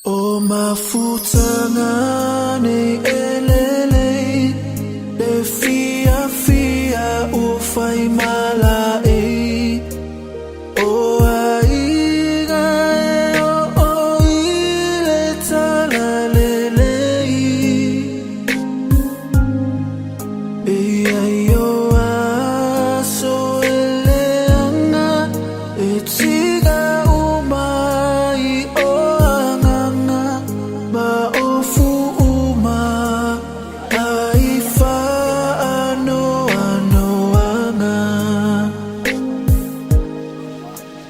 O mafutangane elele le fia fia ufai malae o aiga o ile tala lele e ayo aso eleanga e tiga umai o ma ofu uma aifa ano anga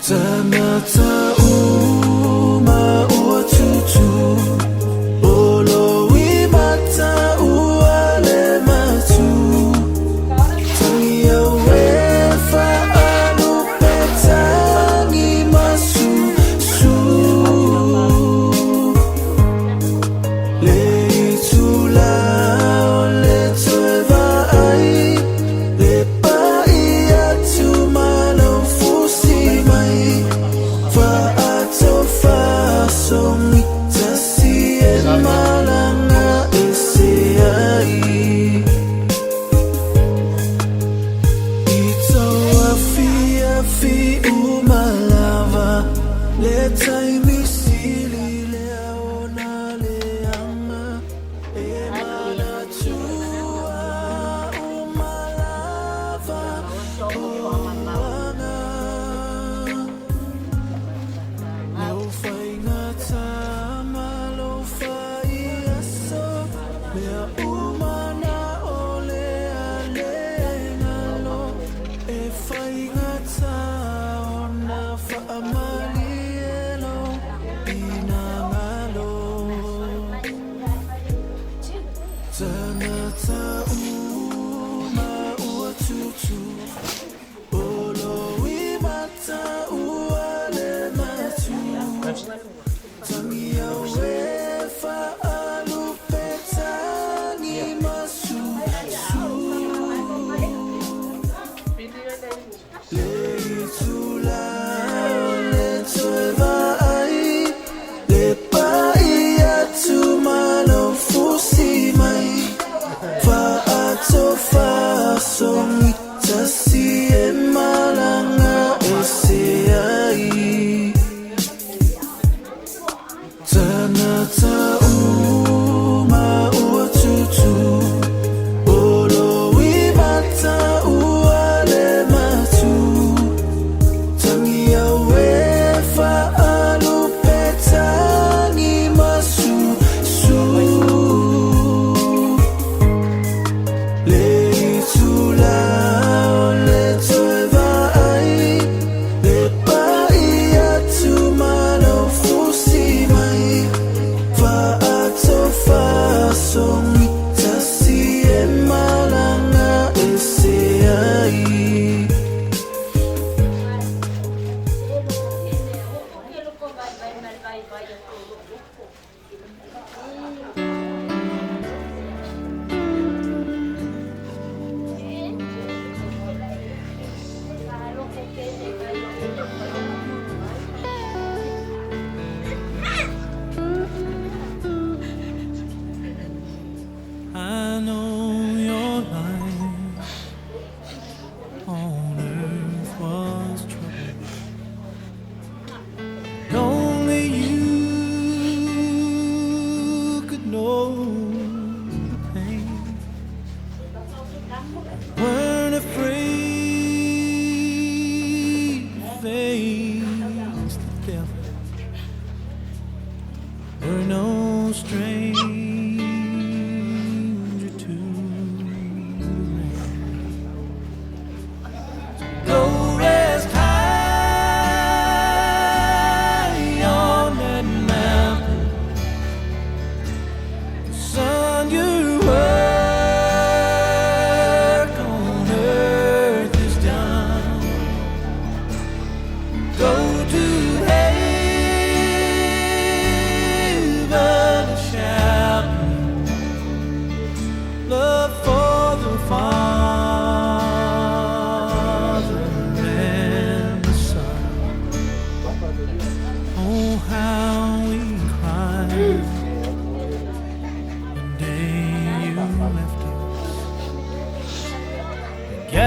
tanata uma uatutu olo wimata uale matu tangia wefa anu petangi masu su I know your life on earth was trouble. Only you could know the pain. Weren't afraid to face the devil. We're no stranger to rain. Go rest high on that mountain, son. Your work on earth is done. Go to heaven and shout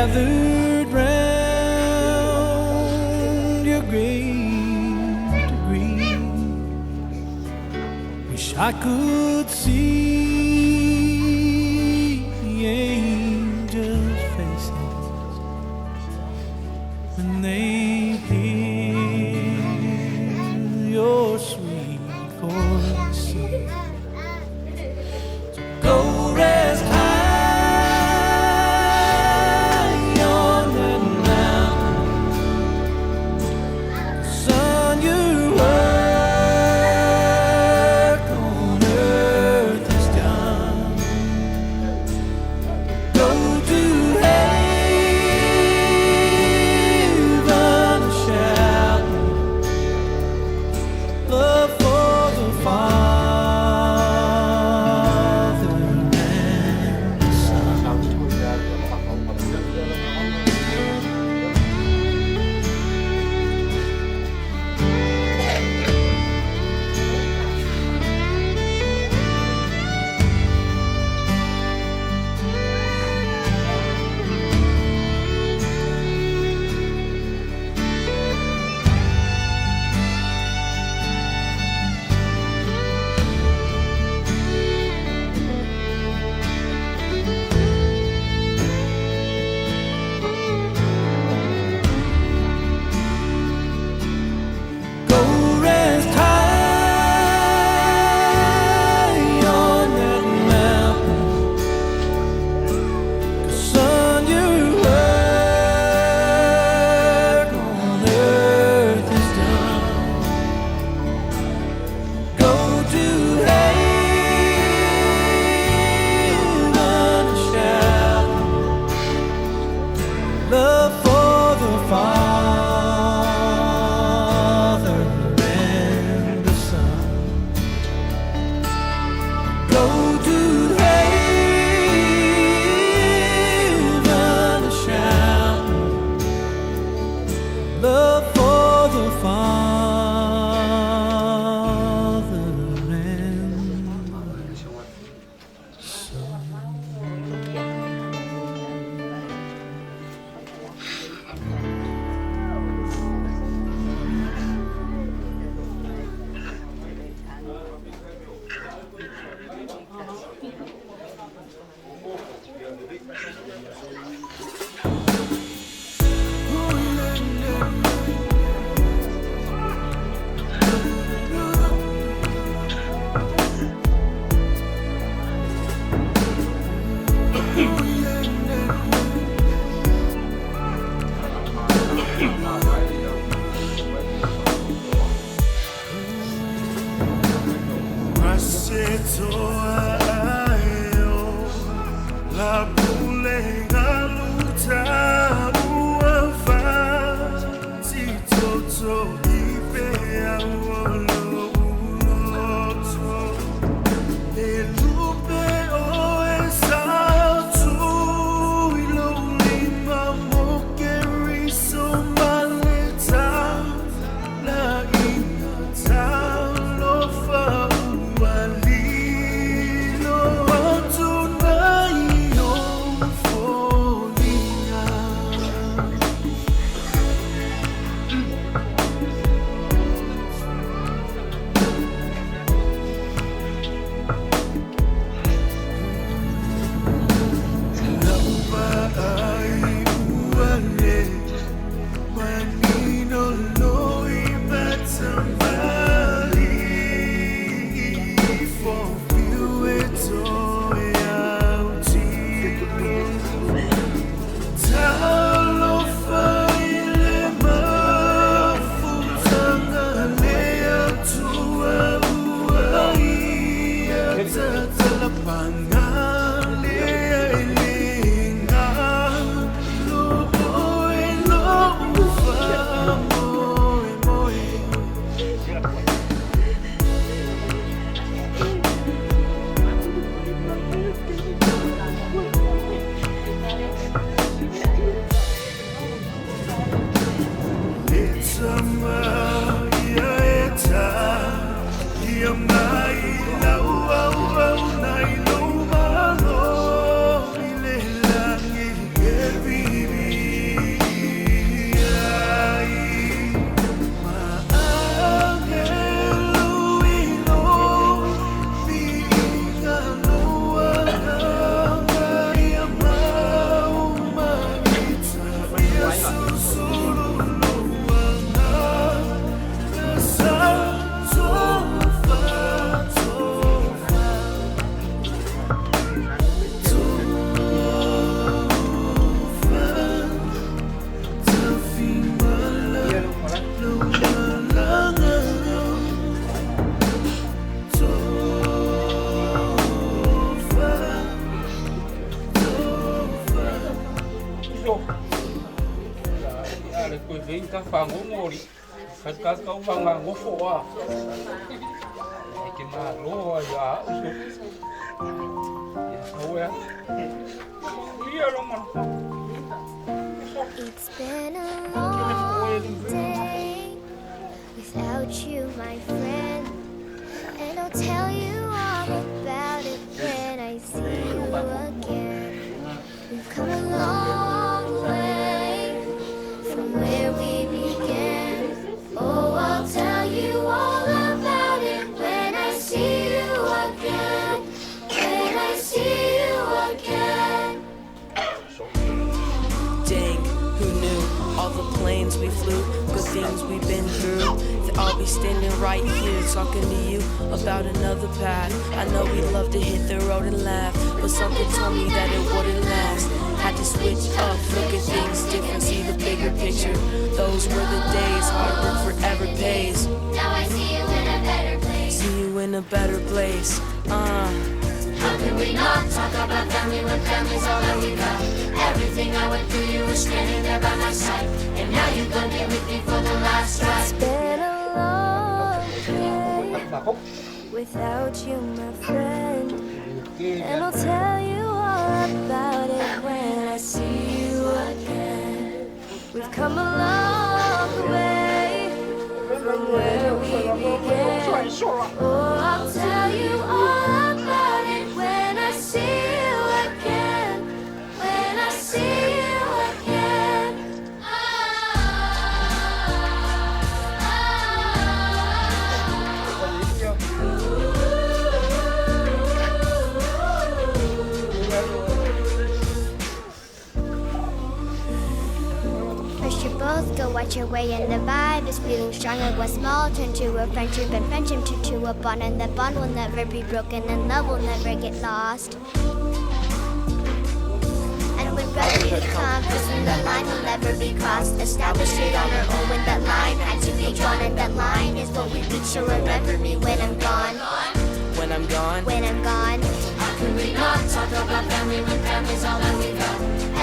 gathered round your grave to grieve. Wish I could see angels' faces when they hear your sweet voice sing. So go rest high on that mountain, son. Your work on earth is done. Go to heaven and shout love for the Father and the Son. Go rest high on that mountain, 'cause son, your work on earth is done. Go to heaven and shout love for the Father and the Son. Go to heaven and shout love for the Father and Son. Baby ka whango ngori. Ka whanga ngofo a. Ke mā loa ia uso. Ia ia ronga. It's been a long day without you, my friend. And I'll tell you all about it when I see you again. We've come a long way from where we began. Oh, I'll tell you all about it when I see you again. When I see you again. Dang, who knew? All the planes we flew, good things we've been through. I'll be standing right here talking to you about another path. I know we love to hit the road and laugh, but something told me that it wouldn't last. Had to switch up, look at things different, see the bigger picture. Those were the days, hard work forever pays. Now I see you in a better place. See you in a better place. How can we not talk about family when family's all that we got? Everything I went through, you were standing there by my side. And now you're gonna be with me for the last ride. It's been a long day without you, my friend. And I'll tell you all about it when I see you again. We've come a long way from where we began. Oh, I'll tell you all about it when I see you again. When I see you again. First you both go watch your way, and the vibe is feeling stronger. What's small turn to a friendship, and friendship turn to a bond, and that bond will never be broken, and love will never get lost. And when brotherhood comes, when the line will never be crossed, establish it on our own when that line had to be drawn, and that line is what we reach. So remember me when I'm gone. When I'm gone, When I'm gone. How can we not talk about family when family's all that we got?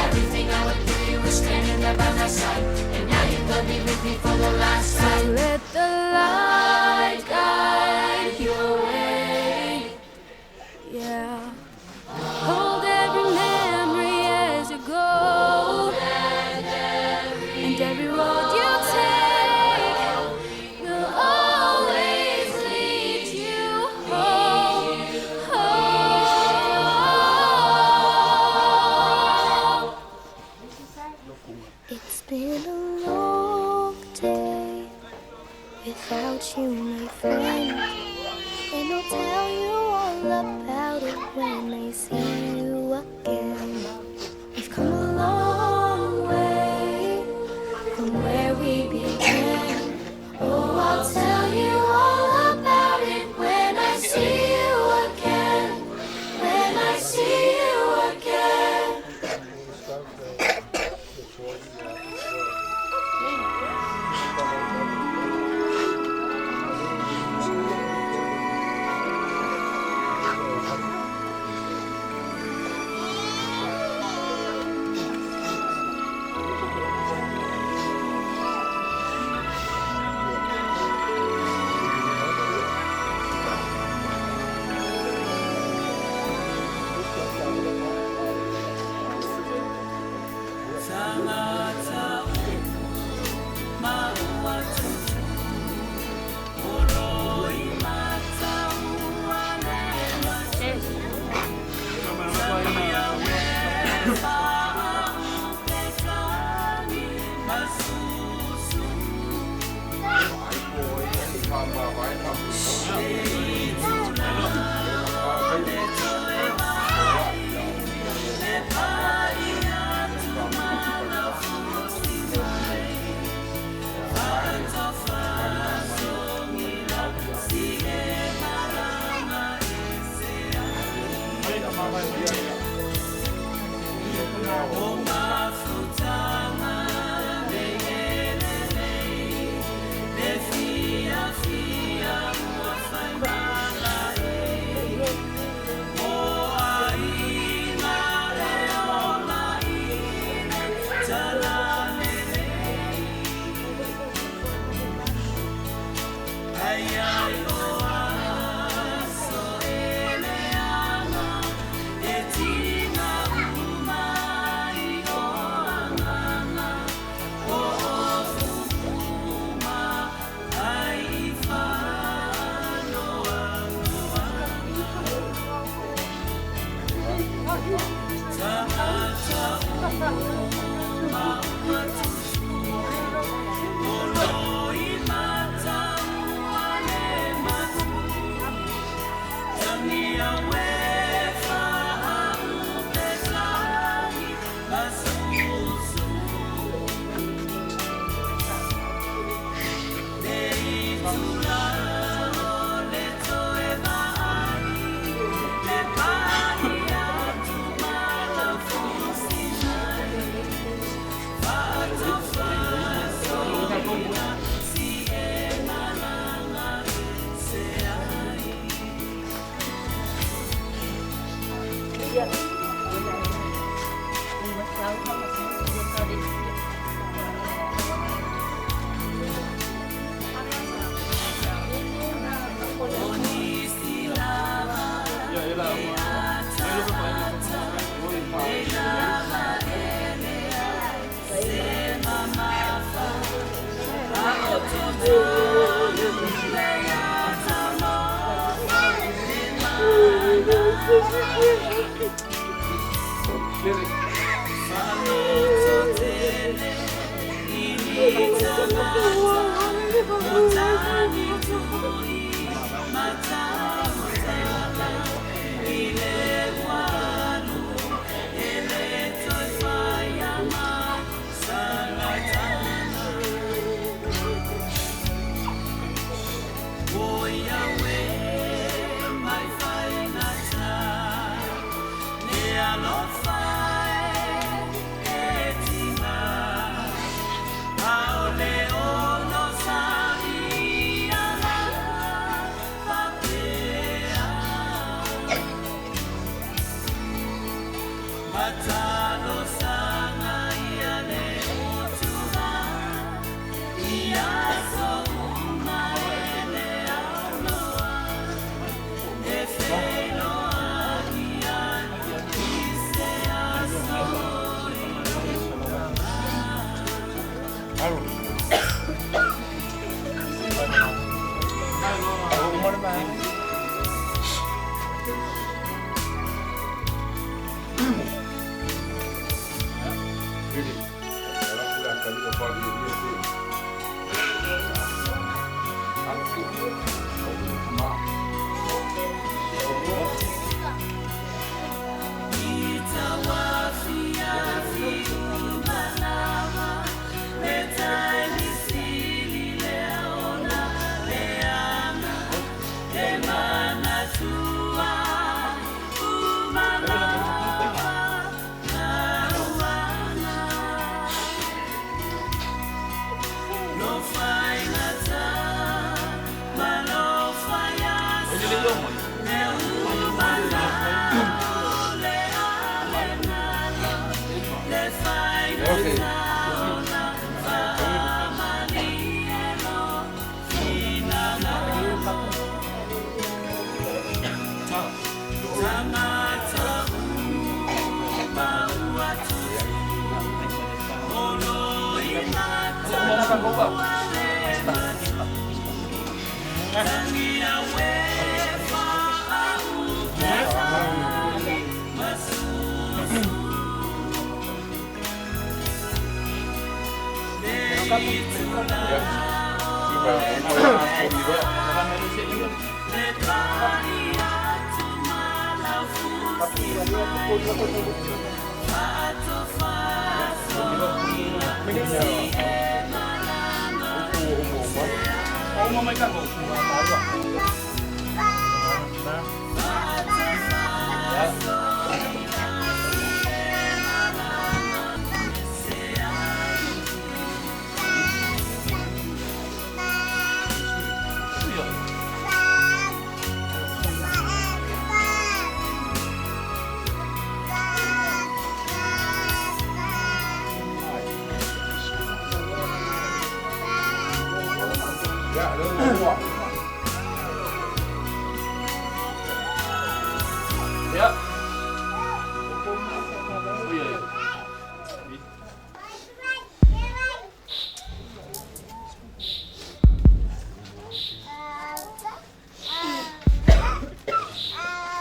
Everything I went through, you were standing there by my side. And now you're gonna be with me for the last time. Let the light guide your way. Yeah. Hold every memory as you go. And every road you take will always lead you home. It's been a long day without you, my friend. And I'll tell you all about it when I see you again. We've come a long way from where we began. Oh, I'll tell you all about it when I see you again. When I see you again.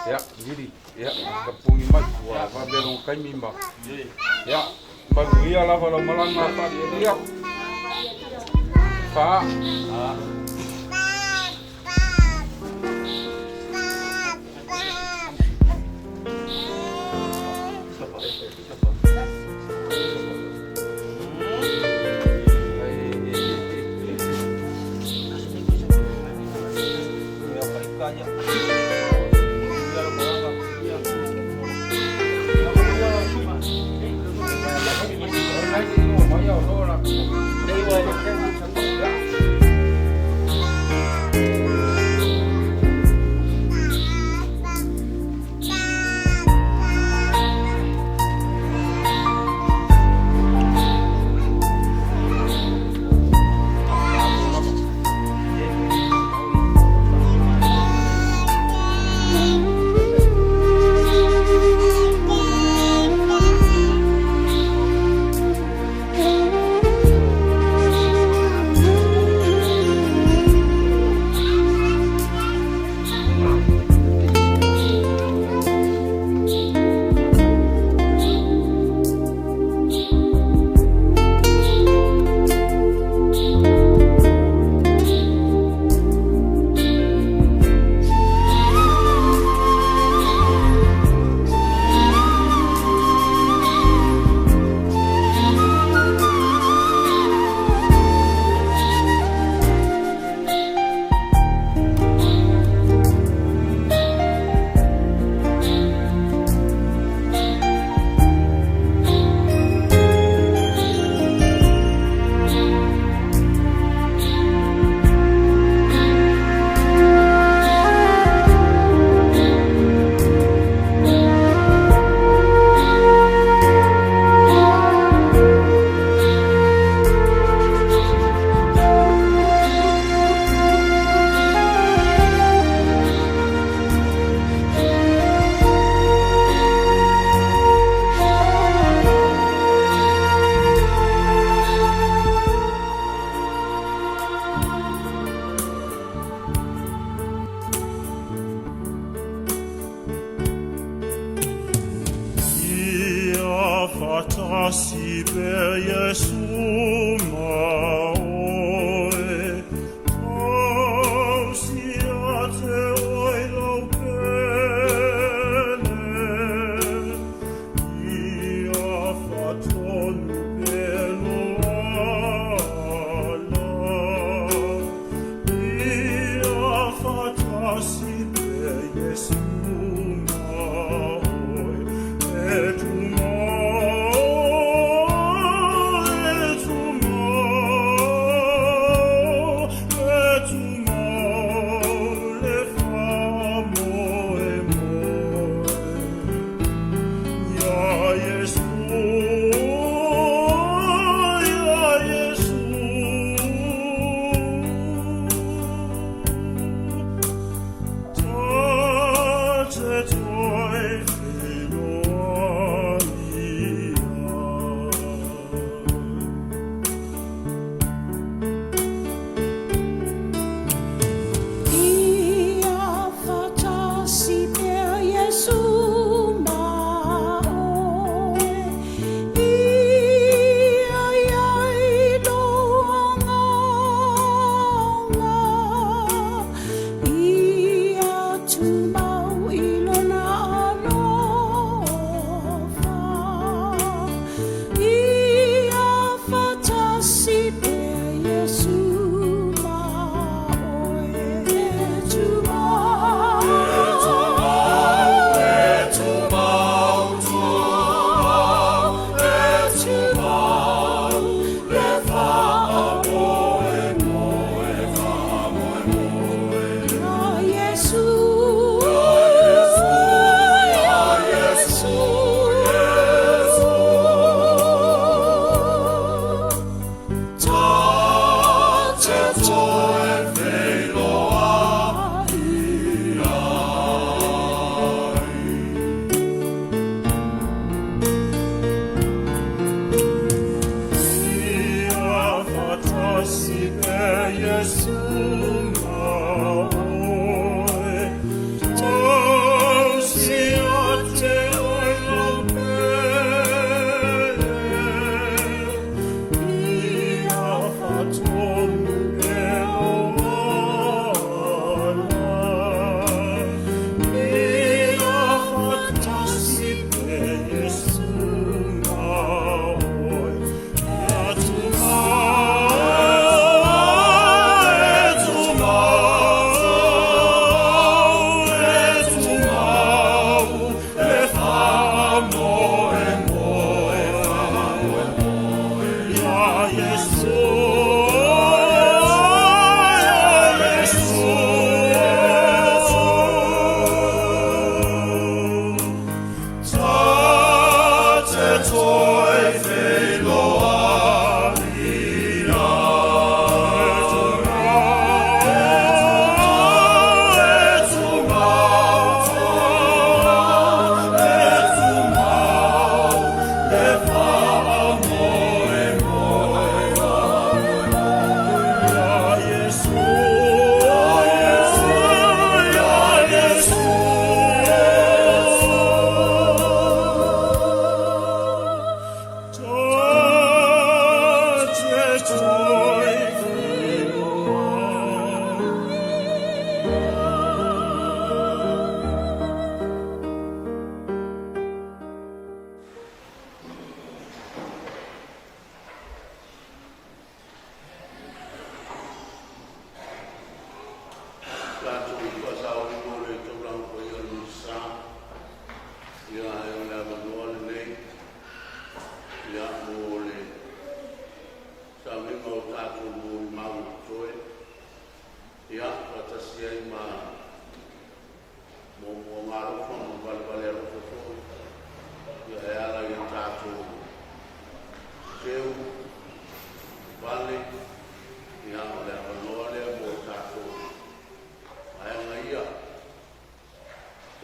Ya, gini. Ya, kepung imat gua apa belong kai mimba. Ya, baru ia lah kalau malam mata dia. Ya. Pak. Sibe Yesu maoe, o siate oilo pele, ia fatonu pelo ala, ia fatasibe Yesu maoe, etumo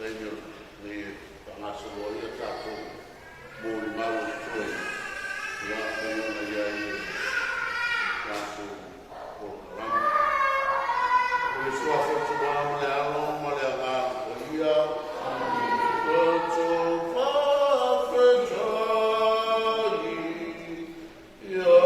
Tenho ni pangaso ia tātou mōri mau toi. Ia kaya na iai tātou o karama. E sua whatu maa male alo, male a ngā o ia. Tātou whawhetai. Ia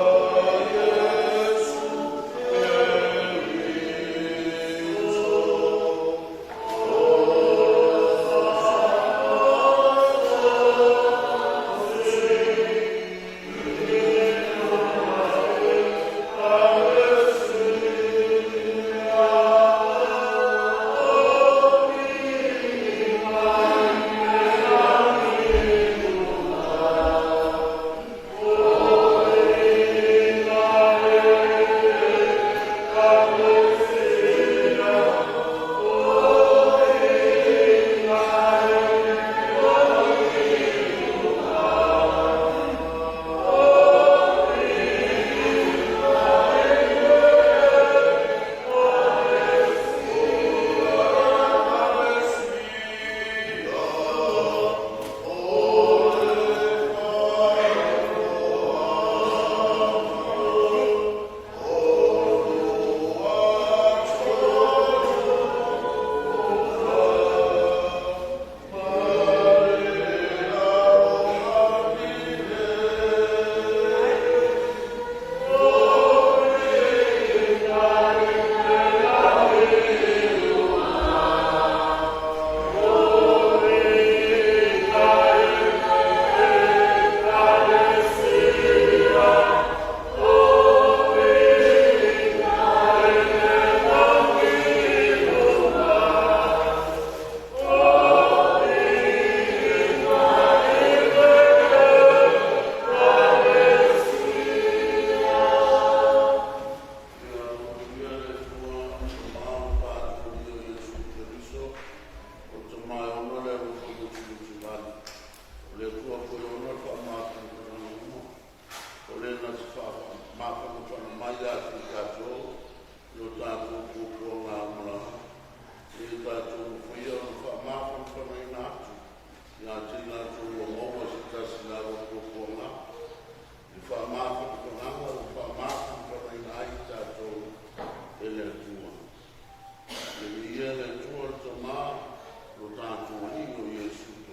Yesu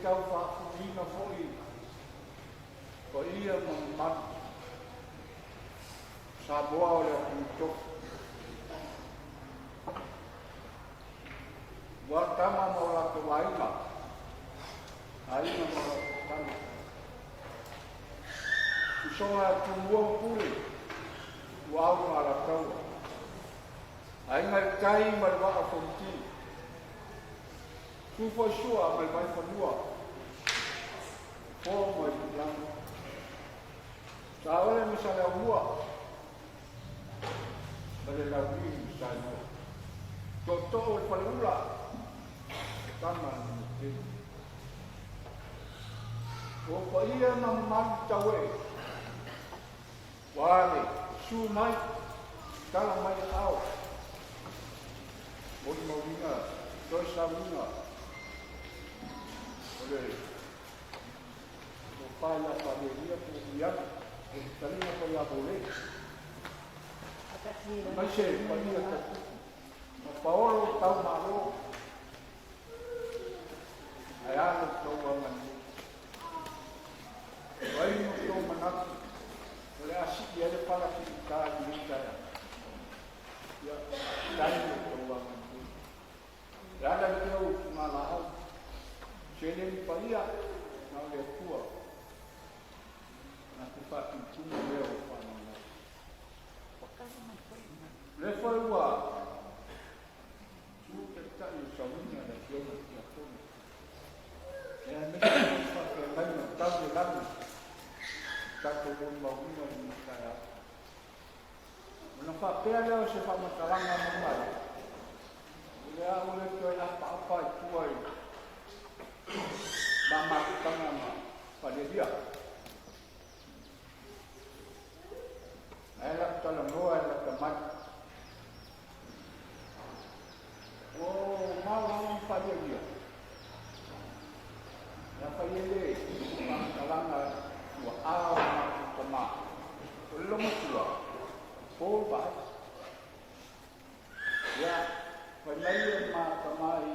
Kau whakuhina whoi, ko ia mong matu. Sa boa o lea kutoku. Wa tama mo rako waima. Aina mo rako tama. Kusonga tumuo puri. Wau ngara taua. Ainga kai marwa a fonti. Kufo shua mai mai fanua. Fo mai yang. Saole misale ua. Pada lagi misalnya. Contoh palula. Taman mungkin. O ia naman tawe. Wale sumai kala mai au. Mori mauringa, doi sauringa. Ole, o pāia whareria po iana, e taringa pa ia pole. Mai se, paia tatu. Ma paolo tau maro. Ai ano tau amani. Vai no tau manaki. Ole asiki ele para ki ka ni kaya. Ya, dai no tau amani. Rada teu malao. Chele ni paia na le tua. Na te whaki tūna leo whanau. Le whaua. Tu te tai o sauina na kiona ki a tōna. E a mea whake mai na tau e lami. Tako mō maunga ni kai a. Muna whapea leo se whamataranga na mai. Le a ole koe la papa i tua i. Mama kutanga ma whareria. Ai la tala noa e la tamai. O mau whareria. Ia whaere ma kalanga ua ao ma kutama. O longa tua. Paul vai. Ia whaere ma tamai.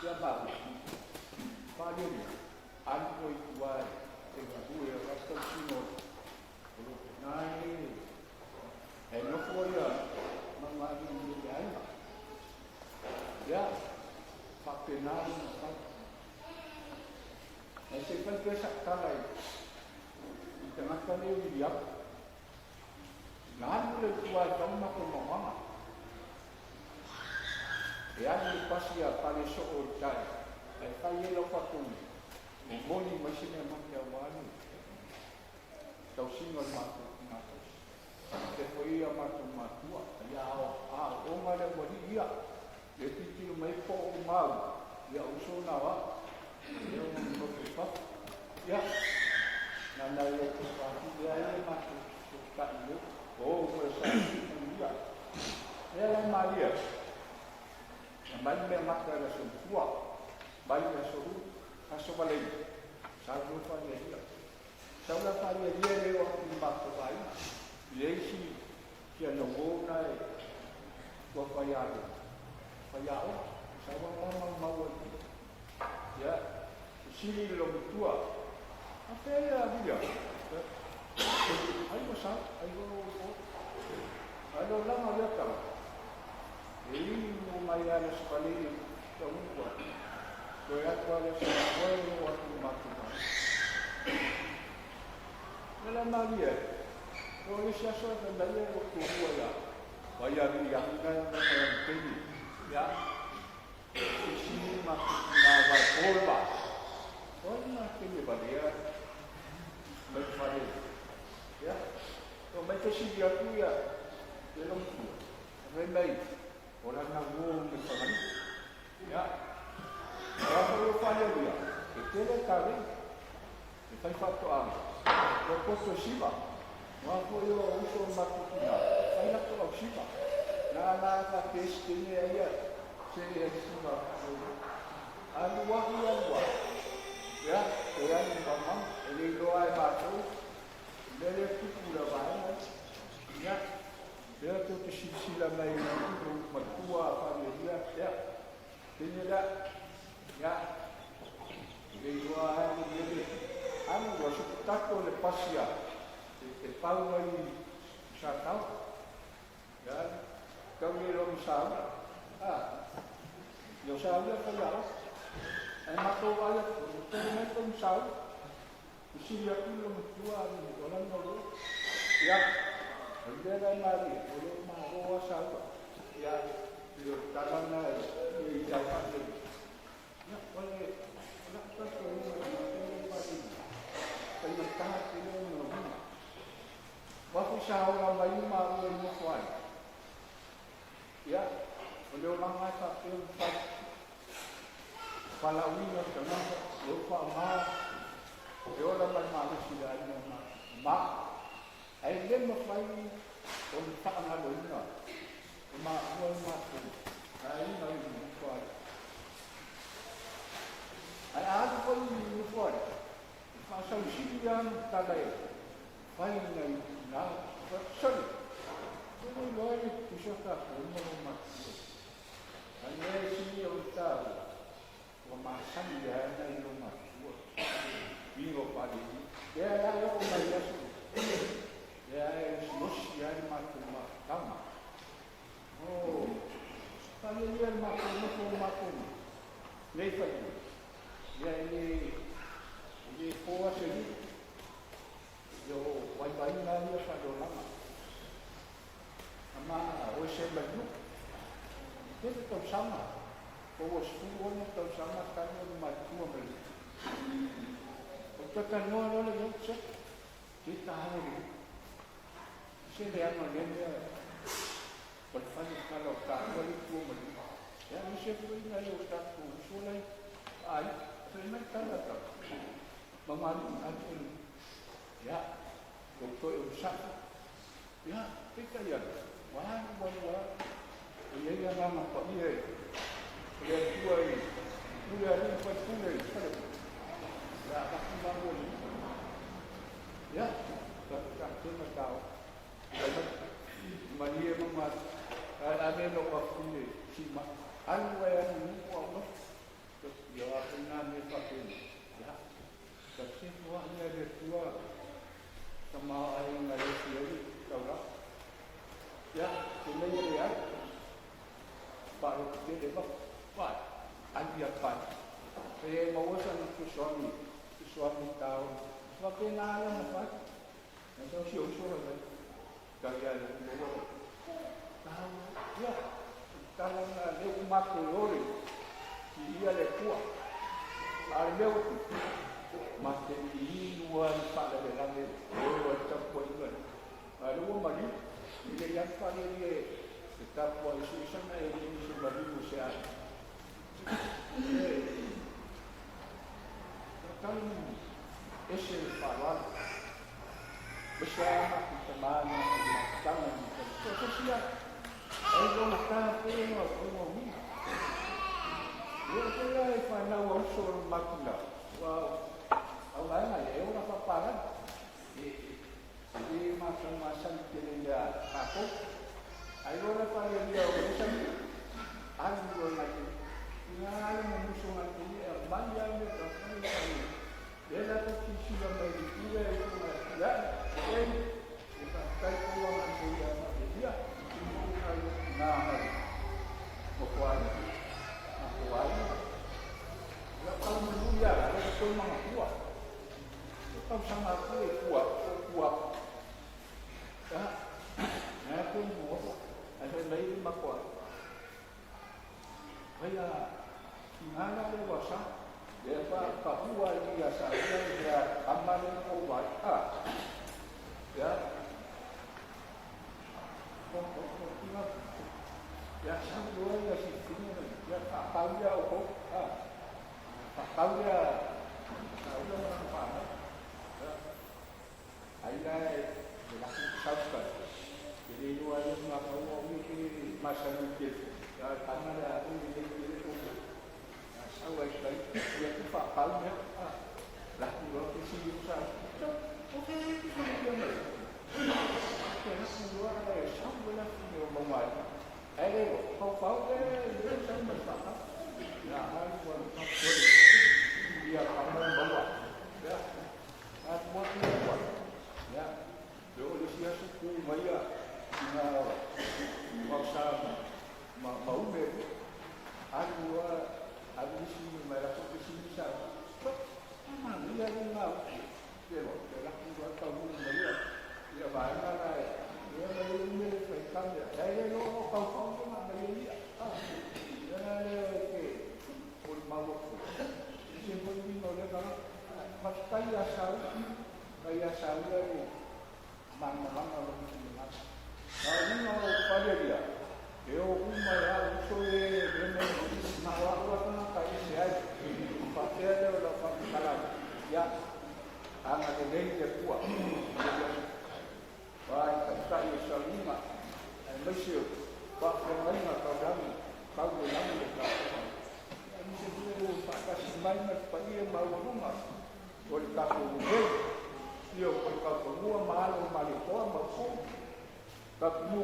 Ia babu. Whareria. Anko i tuai. E ngahue a rasta sino. Nai. E nofo ia. Mamari ni aina. Ya, whapenari na whai. E se whai kua saktarai. I te ngata leo i iap. Nā anu le tua e tau mako mawanga. E anu le pasi a pare so o tai. E whai e lo whatongi. O moni maisine a maki a wānu. Tau singa mako ki ngata. Te whai a mako matua. Ia o ngā le wari ia. E piti o mai po o mau, ia uso na wa, ia o mo te pa, ia, nana ia te pati, ia ia matu, so ka iu, o mo sa ia, ia ia maria, ia mai mea mata la so tua, mai la so ru, aso valei, sa ru fa ia, sa ura fa ia leo ki mata vai, leisi, ki ano wona e, tua fa ia Whaiao, sa wama maua ki. Ia, sili lo mutua. A whea a via. Ai mo sa, ai mo o. Ai lo lama lea tala. E ini mo mai ana spalini ta unkua. Koe atua lea sa koe o atu matua. Nela maria. Koe isi aso e ndaia o kuhua ia. Vai a via, ngai na teni. Ya, sini masuk nawa polba. Polba kini badia, berbagai. Ya, to mereka sih dia tu ya, dalam tu. Ramai orang nak ngomong macam ya. Orang perlu pada dia. Itu le kali. Itu faktor am. Lepas Shiva, mampu yo usul makutnya. Saya nak tahu Shiva. Nana ka testi ni ya saya semua anu wahi ya saya ni mama ini doa batu dari tu pula bahaya ya dia tu sila mai tu matua apa dia ya ini dah ya ini doa ini anu wasu tako lepas ya pau mai sakau ya kau ni lo misal, yo sabe que ya, matou vale, tu me tu misal, si ya tu lo mutua ni orang no ya, dia dah mari, lo mau asal, ya, yo tanah ni jauh ni, ya boleh, nak tu ni macam pagi, kalau tak ni no, waktu sahur ramai mahu ni kuat. Ya, oleh orang macam tu, kalau ini macam lupa mah, orang macam malu sudah ada mak, ayam macam o le whaangaloina, e ua e mātou, a ina i mufuare. Ai ātu koi i mufuare, whaasau siri anu tala e, whai nei nā, sori, koi loa e kusota ko umaru mātou. Ai mea siri o i tāu, wa māsani e ana i o mātou. Bingo pari, e a o mai asu, e a e smosi ai mātou mātama. Oh, pari e a mātou mātou, nei whaitu. Ia e fōa se ni, i o waiwai ngā ia whaidolama. Ama o se mai nu, e te tau sama, o o sifu ona tau sama kani o mai tua mai. O tata noa rola i otsa, te tāre ni. Se le ano nene, o le whani kala o tātua i tua mai. Ia mi se fui ngai o tātua usolai, ai, se mai kala tau. Mamani atu ni. Ia, o toi o safu. Ia, te kai ana. Wāni wāni wāni. O iei ana ma pa ia e. O le atua i. Ule a rin pa tūne i. Kare. Ia, kaku mango ni. Ia, ka tēna tāo. Ia, mani e mama. Ane no wa kune. Sima. Anu e anu nuku au no. Ia, api nā me whakene. Ia. Ka tēnu ane le tua. Ka maa ai ngā resi ai. Kaura. Ia, te mei e ai. Paro te le wak. Pai. Ani a pai. E mawasa ni tu suami tau. Wake nā ala na pai. E tau si ausora mai. Kari ale kumoro. Tau. Ia. Tala na leu mako lori. Ki ia le kua. Ale leu tu. Ma te iinua ni pala le lange. Leo e tapu a inga. Ale ua mari. Ile ian pale ni e. Te tapu a isu isana e ni se mari mo se ai. Talu ese falar. Você ama que tomar na cama de você se é voltar para o mundo. Eu queria ir para o sur máquina. Uau. Agora eu na papara. E massa que ele já acabou. Aí eu para ele eu sempre ando na Nada me puso a tener vaya me tocó era que si lo me decía ya él está todo a mantener la vida y nada más o cual la calma no ya la estoy más agua estamos en la agua ya como es ley más cual vaya Nana le wasa, dia kahua dia saya dia aman ko bai ya. Ya sampai dia sini dia tahu dia apa tahu dia apa ayah dia sabda jadi dua yang mau ini masa mungkin karena ada ini awal sekali dia tu pak palnya lah dua kisi besar okey itu dia ni kerana semua ada sambil dia membuat kau dia sambil berfaham ya hari buat dia kamu bawa ya buat dia buat ya dia usia suku maya maksa mau beri ada Habis ini mereka kesini sahaja. Mana dia yang mau? Dia lakukan tahun dia. Dia bayar lah. Dia bayar mereka dia. Saya lo kau cuma bayar dia. Dia ke pun mau. Simpan ni orang kalau pasti asal ni mana orang mesti nak. Kalau ni orang pada dia. Dia umai usul nawa na kai ai patea lo fa kala ya ana de lente kuwa vai ka sai sali mai na paia maurunga o le tapu ngei ia o le kaupangua mahalo malitoa maku tapu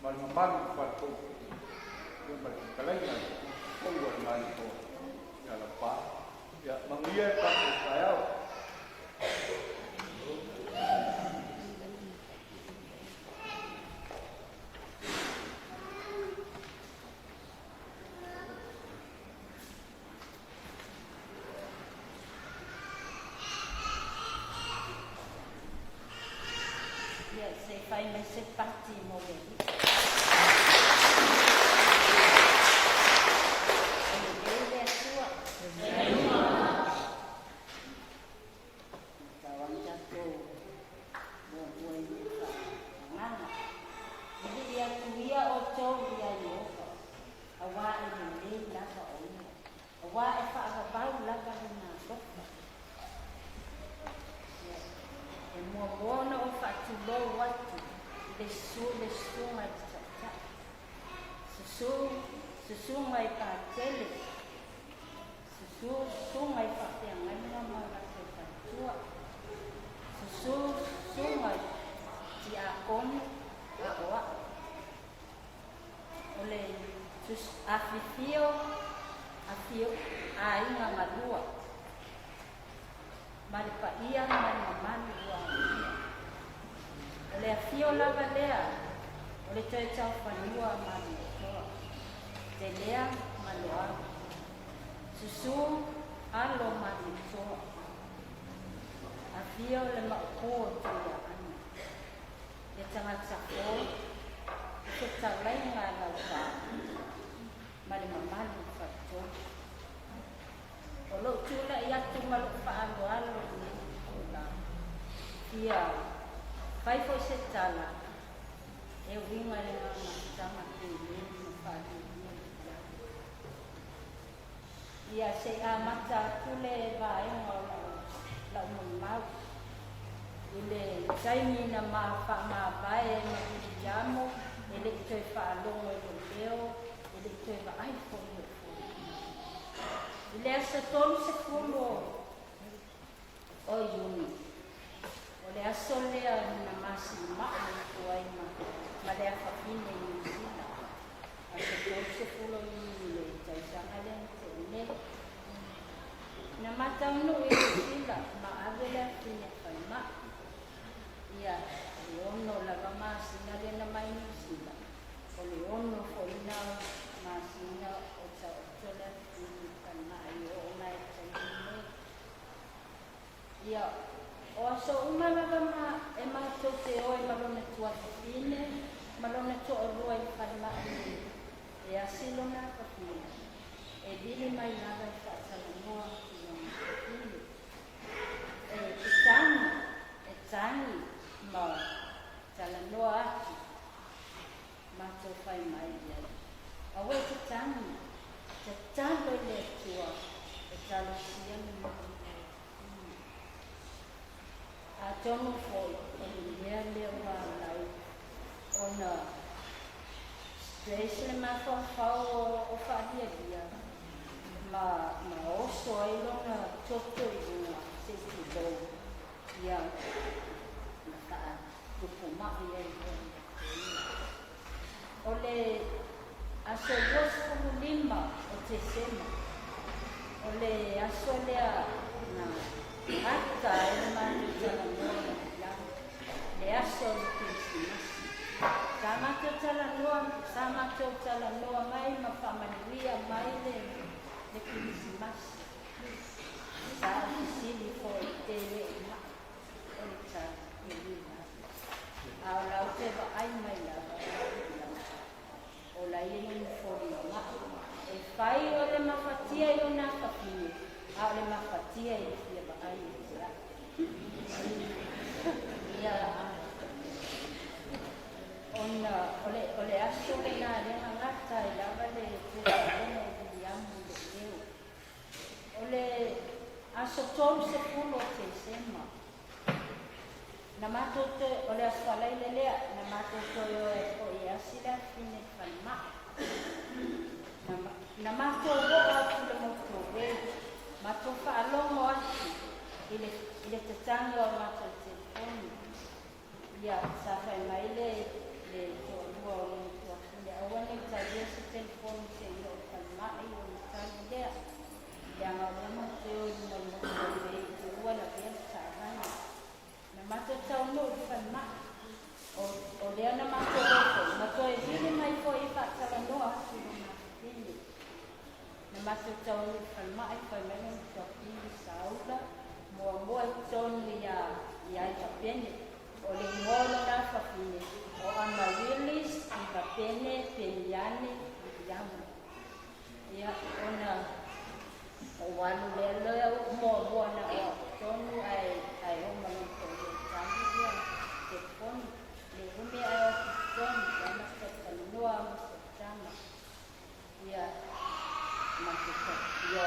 ma le mamalu fatou ia ma le kalaina o le malitoa ia la pa ia mangia tapu kaiao fai mai se parti mo le le sua kawan jatuh mo buai mana jadi dia kuia ocho dia yo awa ini la ka oni awa e fa ka pau la ka na ko e mo bona o fa tu lo watu le su mai tata su mai pa tele su mai pa te ngai na ma ka te tua su mai ti a kon a oa ole sus afio a inga madua mali pa ia mali mani dua ole afio lava lea ole toi tau fanua mali toa te lea maloa susu alo mali toa afio le maupo toa ana e tangata ko se talai ngā lauta mali mamali whatoa o lo tula i atu malu whaalo ni kula ia fai foi se tala e winga le ngā tama te ni whaati ia se a mata tule vai ngā lau mau ile taimi na ma wha ma vai e ma jamo ele toi whaalongo e leo ele toi wa ai foi ile asa tolu se kulo o yuni o le aso lea na masi maa kuai ma lea whapine i sila asa tolu se kulo yuni le taisanga le te na mata unu i sila ma ave lea fine whai ma ia le ono lava masi na le na mai ni sila o le ono fo inao masi na o ta o tole fine ia o aso uma lava ma e mātou te oe malone tua fine malone to o rua i whanma e asilo nā kawhina e dili mai lava i whaatala noa ki o fine e tangi ma tala noa atu mātou whai mai iai awe te tangi le tua e tala siani ma a tono foi e mea leo ngā lau ona stress le ma whawhau o whaadia dia ma oso ai longa toto i unga se ti dou ia na kaa tupu mahi ai o le aso 2.5 o te sema o le aso lea na ata e mani tala noa le aso le Krismasi sa matou tala noa mai ma whamaniwia mai le Krismasi sa sili fo te le ima o le tala e wina a o lau te wa ai mai lava o la ieni fo li ma e whai o le mawhatia i o nā kapini a o le mawhatia i fia wa ai ia ona ole aso le nā renga ngata i lava le tua rene i liamu le leo ole aso tolu se pulo te sema na mātou te ole aso alai le lea na mātou te o i asila fine whanma na mātou roa atu le moto we mātou whaalongo atu i le tatangi o mātou telefoni. Ia, sa whai mai le tōrua o le tuakile. Awane ta ia se telefoni se i o kalmai o le tali lea. Ia ngā lama te o i mo le te ua la pia tāhani. Na mātou tau no i kalmai. O lea na mātou roko. Mātou e vile mai fo i whātala noa atu o mātou vile. Na mātou tau no i kalmai whai mena i tuakile sa aula. Mua i tonu i a pene. O le ngolo na whapine. O Amaryllis, i Papene, Peniane, i Yamu. Ia, ona o walu lea loa mua na o tonu ai o manonto le tangi ia te poni. Le umi ai o tonu, ia masta tanua masta tama. Ia, masta ia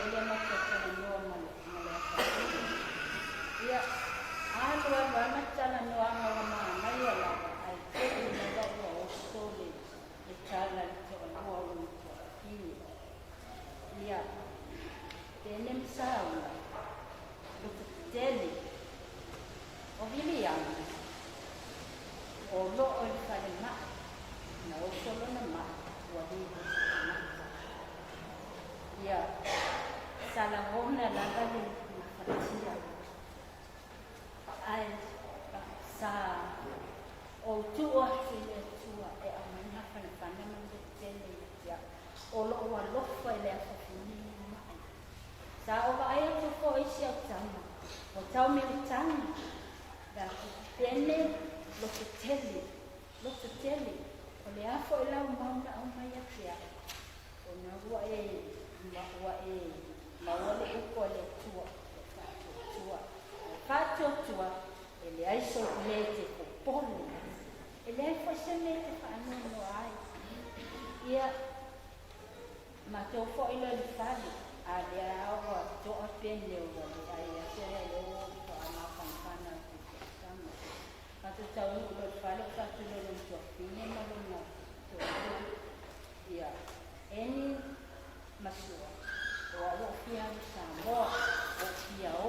ia masta tanua male whapine. Ia, alu matala noa ngawama mai alawa ai tēi na wau o sole e tala le toa noa o ni toa kini. Ia, tēne msauna, luta tēne, o vili ana, o loo i whare maa, na o solo na maa, ua hihi sa mata. Ia, salangona lagale na wharatia. Ai sa o tua ki le tua e a mana whanawhana man le tēne ia o lo ua lofa i le awhawhini mai. Sa o wa aia tu fo isi au tama, o tau me le tanga, da tēne lo te tele, o le afo i lau mauna au mai atia, o na ua maua le uko le tua, Whātua e le aiso le te popole. E le ai whaise me te whaanono ai. Ia, ma tō whailo le whali, a le awa toa pene o le ai a se le o toa ma whanwhana te tama. Ma tō tau nuku le whali, whātulo le toa pine malona toa. Ia, eni masua, o alo fia sa moa, o fia o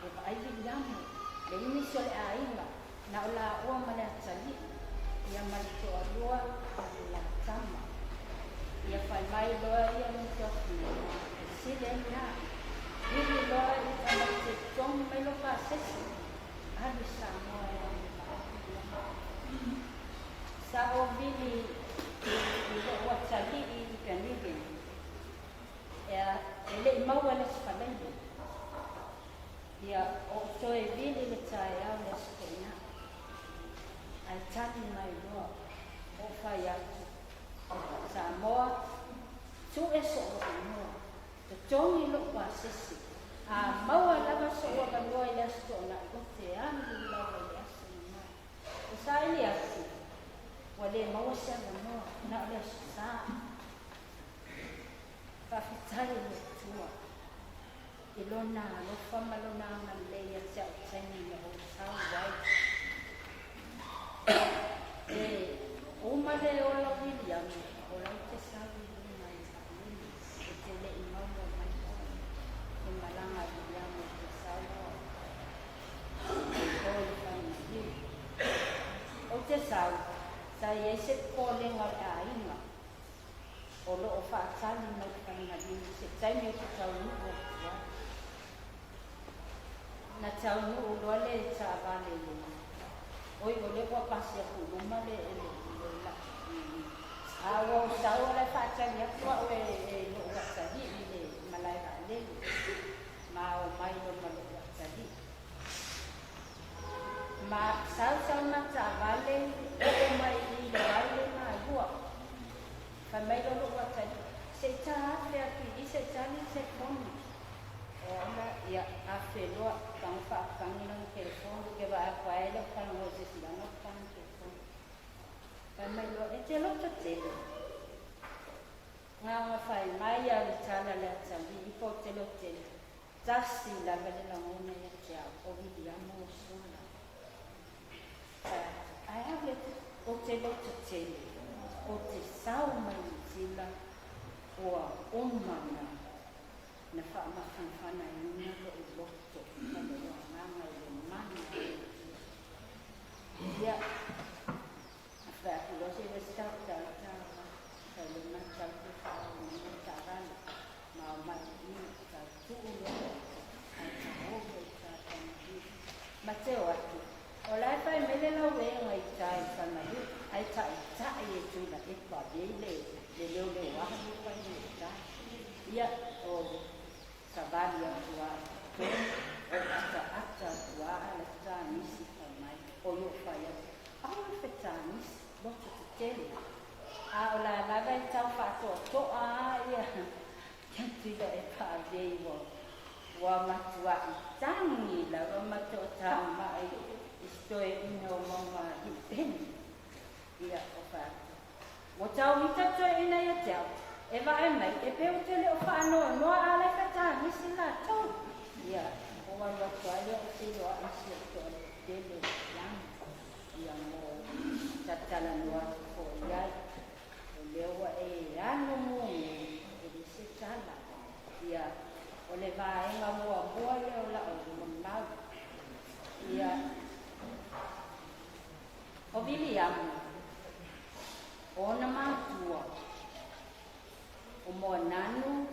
e vai vilamu le inicio le ainga na ola ua male atali ia mali toa lua a la tama ia whai mai loa ia ni toa e sile na ili loa i tama te tongu mai loa sesi ali sa moa e ani sa o vili i loa atali i pianigen e le i maua le spalende ia o toe vili le tae au le skena. Ai tani mai loa o whai atu. Samoa, tu e so o noa. Te tongi loa sisi. A maua lava so o kanoa i asto na o te anu lawa i asto mai. O sa ili atu, wa le maua se anu noa, na o le asto saa. Whawhitari le tua. Ilona, lo whamalona man leia te au taini na o tau wai. O male o la William, o lau te sawi mai e te le i maua mai e malanga William e te sawa. O te sawa, sa i e se kōlenga e a inga. O lo o whaatani mai whangadini, se taimi o te tau nuku o tua. Na tau nuku loa le ta vale le. Oi o le ua pasi a kuluma le le la. A o tau le whaatani a tua o e lo ua tahi i le malai vale. Ma o mai lo ma lo ua tahi. Ma sau na ta vale o mai i le vale ma ua. Fa mai lo ua tahi. Se ta hape a pidi se tani se koni. Ona ia a whenua kang whakangi nang telefonu ke wa a kwaele kang o se silanga kang telefonu. Ka mai lo e te loto tele. Ngā whai mai a le tala le atali i po te lo tele. Tasi la vele la ngone e te au o vidi a mo suna. Ai ave o te loto tele. O te sau mai sila o a omana. na whaamawhanwhana i nuna lo i loto na lo nganga i le mana. Ia, a whaakilose le stau tātawa, ka le matau te whao ni mo tarana, ma o mai i ka tuu leo, ai ka hoho i ka tamahi. Ma teo atu, o lai whai mele lau wenga i tae tamahi, ai ta i tae e tūna e pa veile, le leo leo waha ni whai ni tae. Ia, o sabali a tua, o ata tua, ala tā nisi ka mai, o yo whai atu. Awa whetani, loto te tele. A o la laga i tau whātoa toa ia. Tentida e pāwei wa matua i tangi la wa matua tā mai. Istoe ina o maunga i peni. Ia o whātoa. Mo tau i tatoe ina ia tau. E wae mai, e peo tele o whaanoa noa ala i whetani sila tau. Ia, o wala tuaia o te loa isi o toa tele yang. Ia mo tatala noa ko iai o lewa e ano mo e di se tala ia o le vaenga mua leo la o monau ia o William o na matua o mo nanu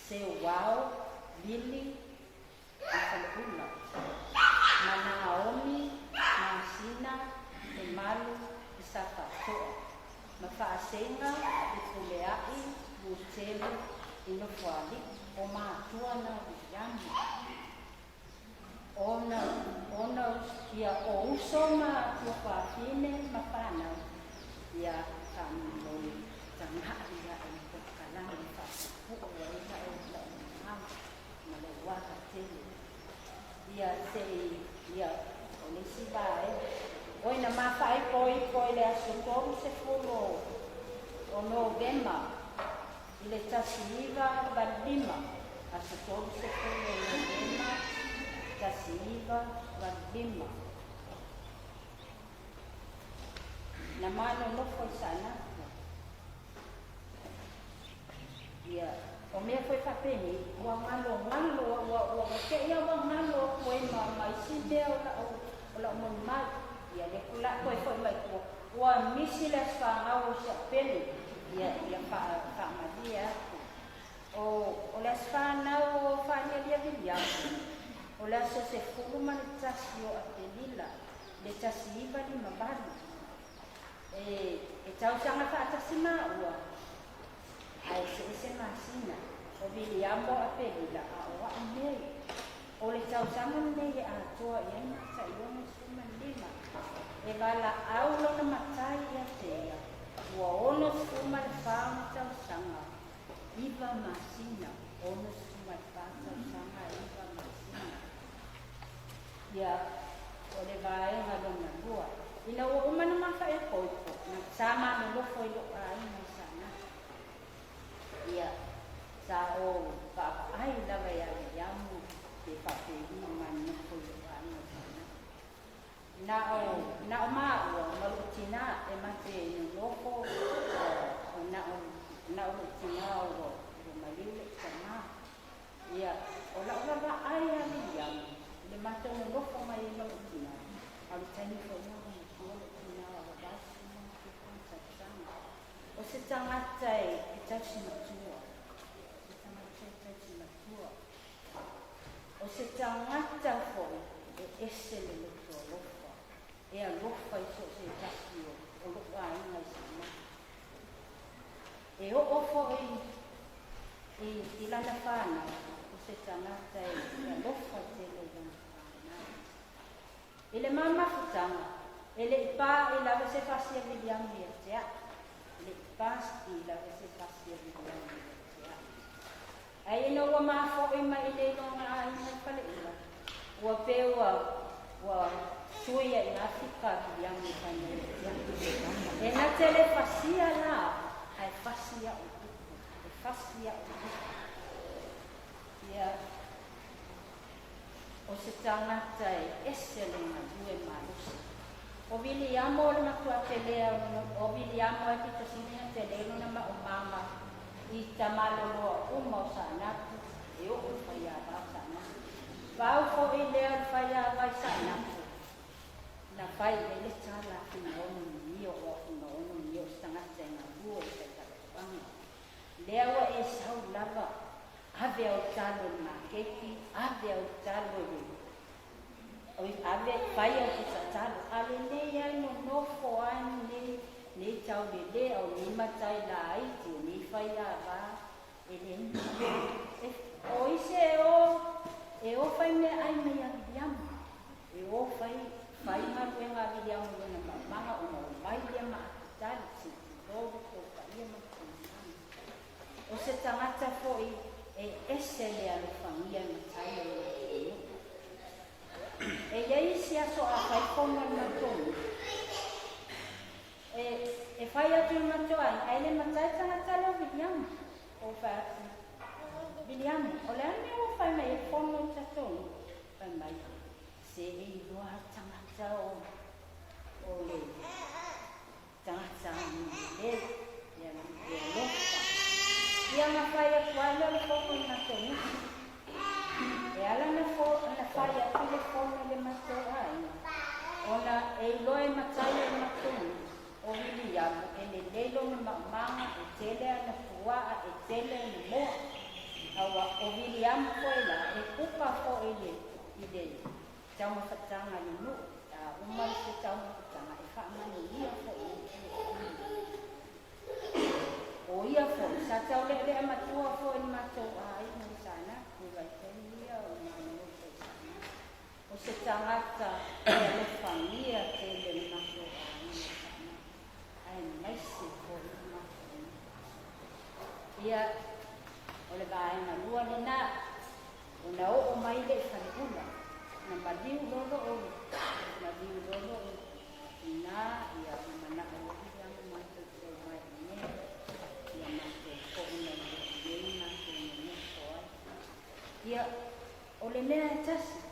se wao Lili a Falula mana Naomi Masina, e malu, e safatoa. Ma whaasenga, e kuleai, butelu, i no whali, o mātua na wiami. Ona, ia o uso ma tua whawhine, ma whanau, ia whanau, tanghari ia e kokalanga, i whapuo, e ka e la o mahau, ma le waka tele. Ia se, ia, o le si vae, oi na mawhai koi le asotoru se fulo o Novema, i le tasiiva valima, asotoru se fulo o Novema, tasiiva valima. Na mano nofo i sana, ia, o mea foi whapeni, ua ngalo, ua ke ia ua ngalo, koe mai sindea o la umoni mai, ia le kula koe foi mai kua, ua misi le whangau o sia peni, ia whaamadia aku. O le whanau o whania lia William, o le aso se furuma le tasi o ate lila, le tasi iwa li mabali. E tau sanga whaatasi ua, ai se masina, o William o apelila a o a mei. O le tau sanga nei a toa i ena sa iona suma lima. E wala aulo na matai i a tea, ua ono suma le whaama tau sanga, iwa masina, ono suma le whaama tau sanga, iwa masina. Ia, o le vaenga lona lua. Ina ua umana maka e koiko, na sama me lofo i loka aina sana. Ia, sa o papa ai lava ia le yamu te whaperi mani nofo i loka aina sana. Na o maua, malutina e mate i lofo, na o lutina o maliule kama. Ia, o la lava ai a le yamu, le mate o lofo mai i malutina. Alu tani ko na o se tangata e tachi matua. O se tangata foi e ese le loto lofa. E a lofa i so se tachi o lofa inga i sana. E o ofo i lana whana o se tangata e a lofa te le lana whana. E le mama futanga, e le ipa e lava se fasia William i a tea. Le pasti la se pasia di buona. Ai no wa ma fo i mai le no nga ai na pale ila. Wa pewa wa suia in Afrika yang ni pane. E na tele pasia la ai pasia o. E pasia o. Ya o se tanga tai excelente due malusi. O William o le matua telea, o William o e pita sinea telea na ma o mama, I tamaloloa uma o sa'anapu, e o whaiawa o sa'anapu. Vau fo I lea whaiawa I sa'anapu. Na whai e le tala whinoonu ni o whinoonu ni o stangata e ngā bua I te tarawanga. Lea wa e sau lava, ave au talo I maketi, ave au talo I ave whai au te talo. Ale nei ai no nofo ai nei tau le au ni matai la aiti o ni whaiawa e le o ise e o whai mea ai mei a vidiamu. E o whai maru e ngā vidiamu luna mamanga o ngā mai lea ma akitari si tōru ko whaia ma kumana. O se tangata fo e ese lea lo whangia na tai o le e iei si aso a whai konga na tonu. E whai atu na toa, ai le matai tangata leo vidiamu o whai atu. Vidiamu, o le ane o whai mai e whono ta tonu, whai mai. Se e iloa tangata o le tangata le lofa. Ia na whai atu ala le whono na tonu. E ala na whai atu le whono le matua ai. Ona e iloa e matai le matonu. O William, e le lelo na mamanga, e tele ana fuaa, e tele na moa. Awa, o William koela, e kupa ko ele, tau mawhatanga ni nu. Umar se tau mawhatanga, e whaamani ia ko o ia ko, sa tau le matua ko e matua ai mo sana, kuwai tenia o manu ko sana. O se tangata, e le whangia tele matua ai mo sana. Ai maisi ko ima ko. Ia, o le vae na lua ni na, o na o mai le whanipula, na madiu lolo o, na ia mana o ia mate o mai ne, ia mate o una le mate ne ko. Ia, o le mea tasi,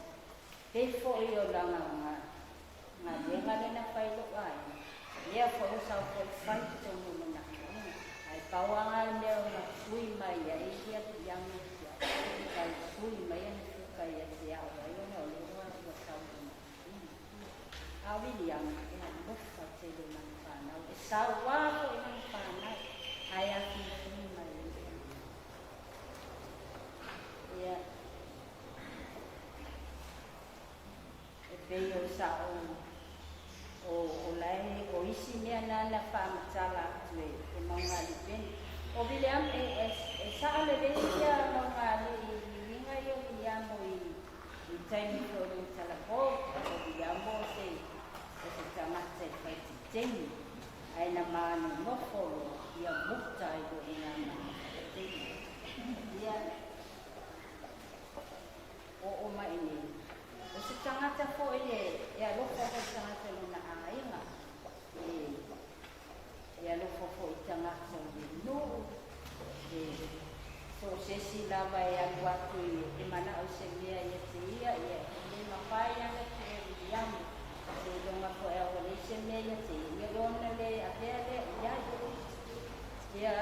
te fo I o langa nga lenga le na whailo ai. Ia fo o sau ko whai tonu na ai pauanga leo na sui mai ia ia yang ia kai sui mai na suka ia ia ai no le roa o sau na awi yang ia no fa te le na pana o sau wa ko na pana ai a ki sui mai ia e pei o sau o lai o isi mea na whamatala tue e maunga li peni. O William e saa le ia maunga li I ringa I o William I taimi ko ni talako o William o se tamata I whai ti teni ai na maanu noforo ia mukta I o ina na teni. Ia o mai ni. O se tangata fo e alofo ko tangata luna ainga. E alofo fo I tangata I no. So se si lava e alu atu I mana o se mea I te ia e mawhai anga te e iami. Se longa ko e awa le se mea I te ia lona le a pea le ia. Ia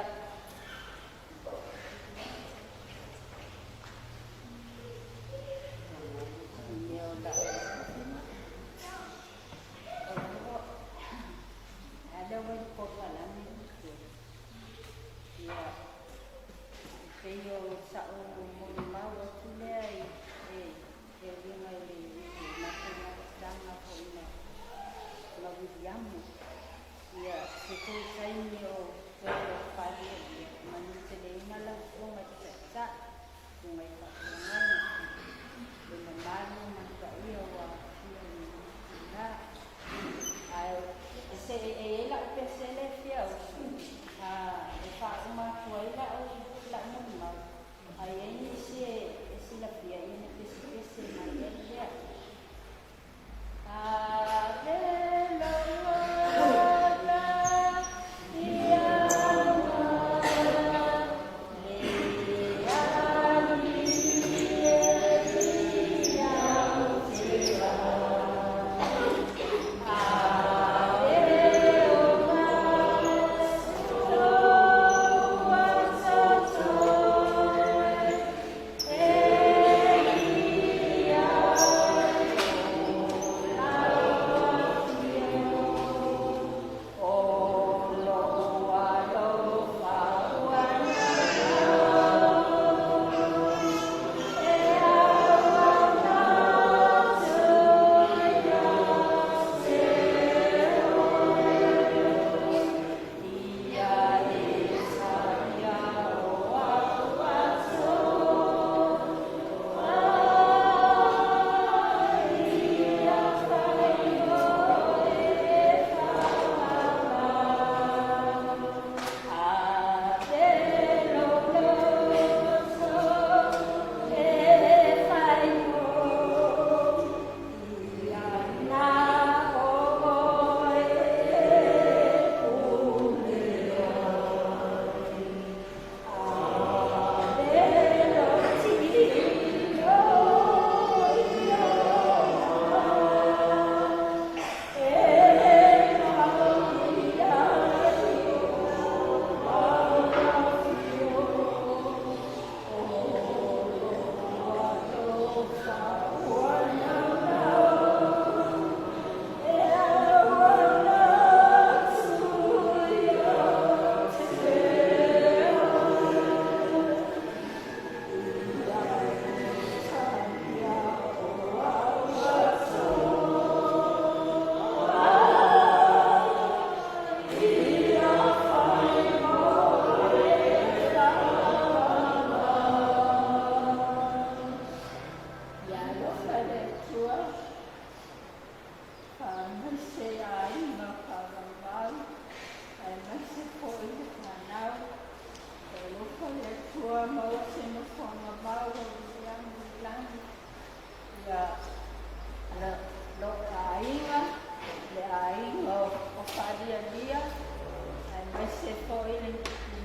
e se foi le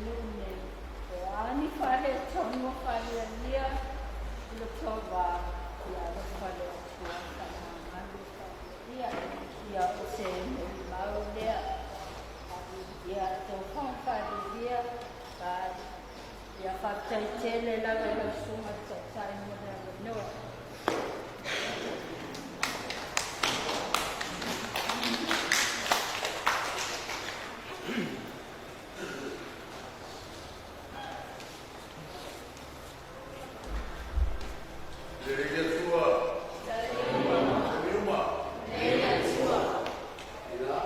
nune e ani fare tongo fare lia lo tova ia lo fare tua kana manu ia ia o se me mau lea ia to fon fare lia ka ia fatai tele la lo suma tsai mo no Ila,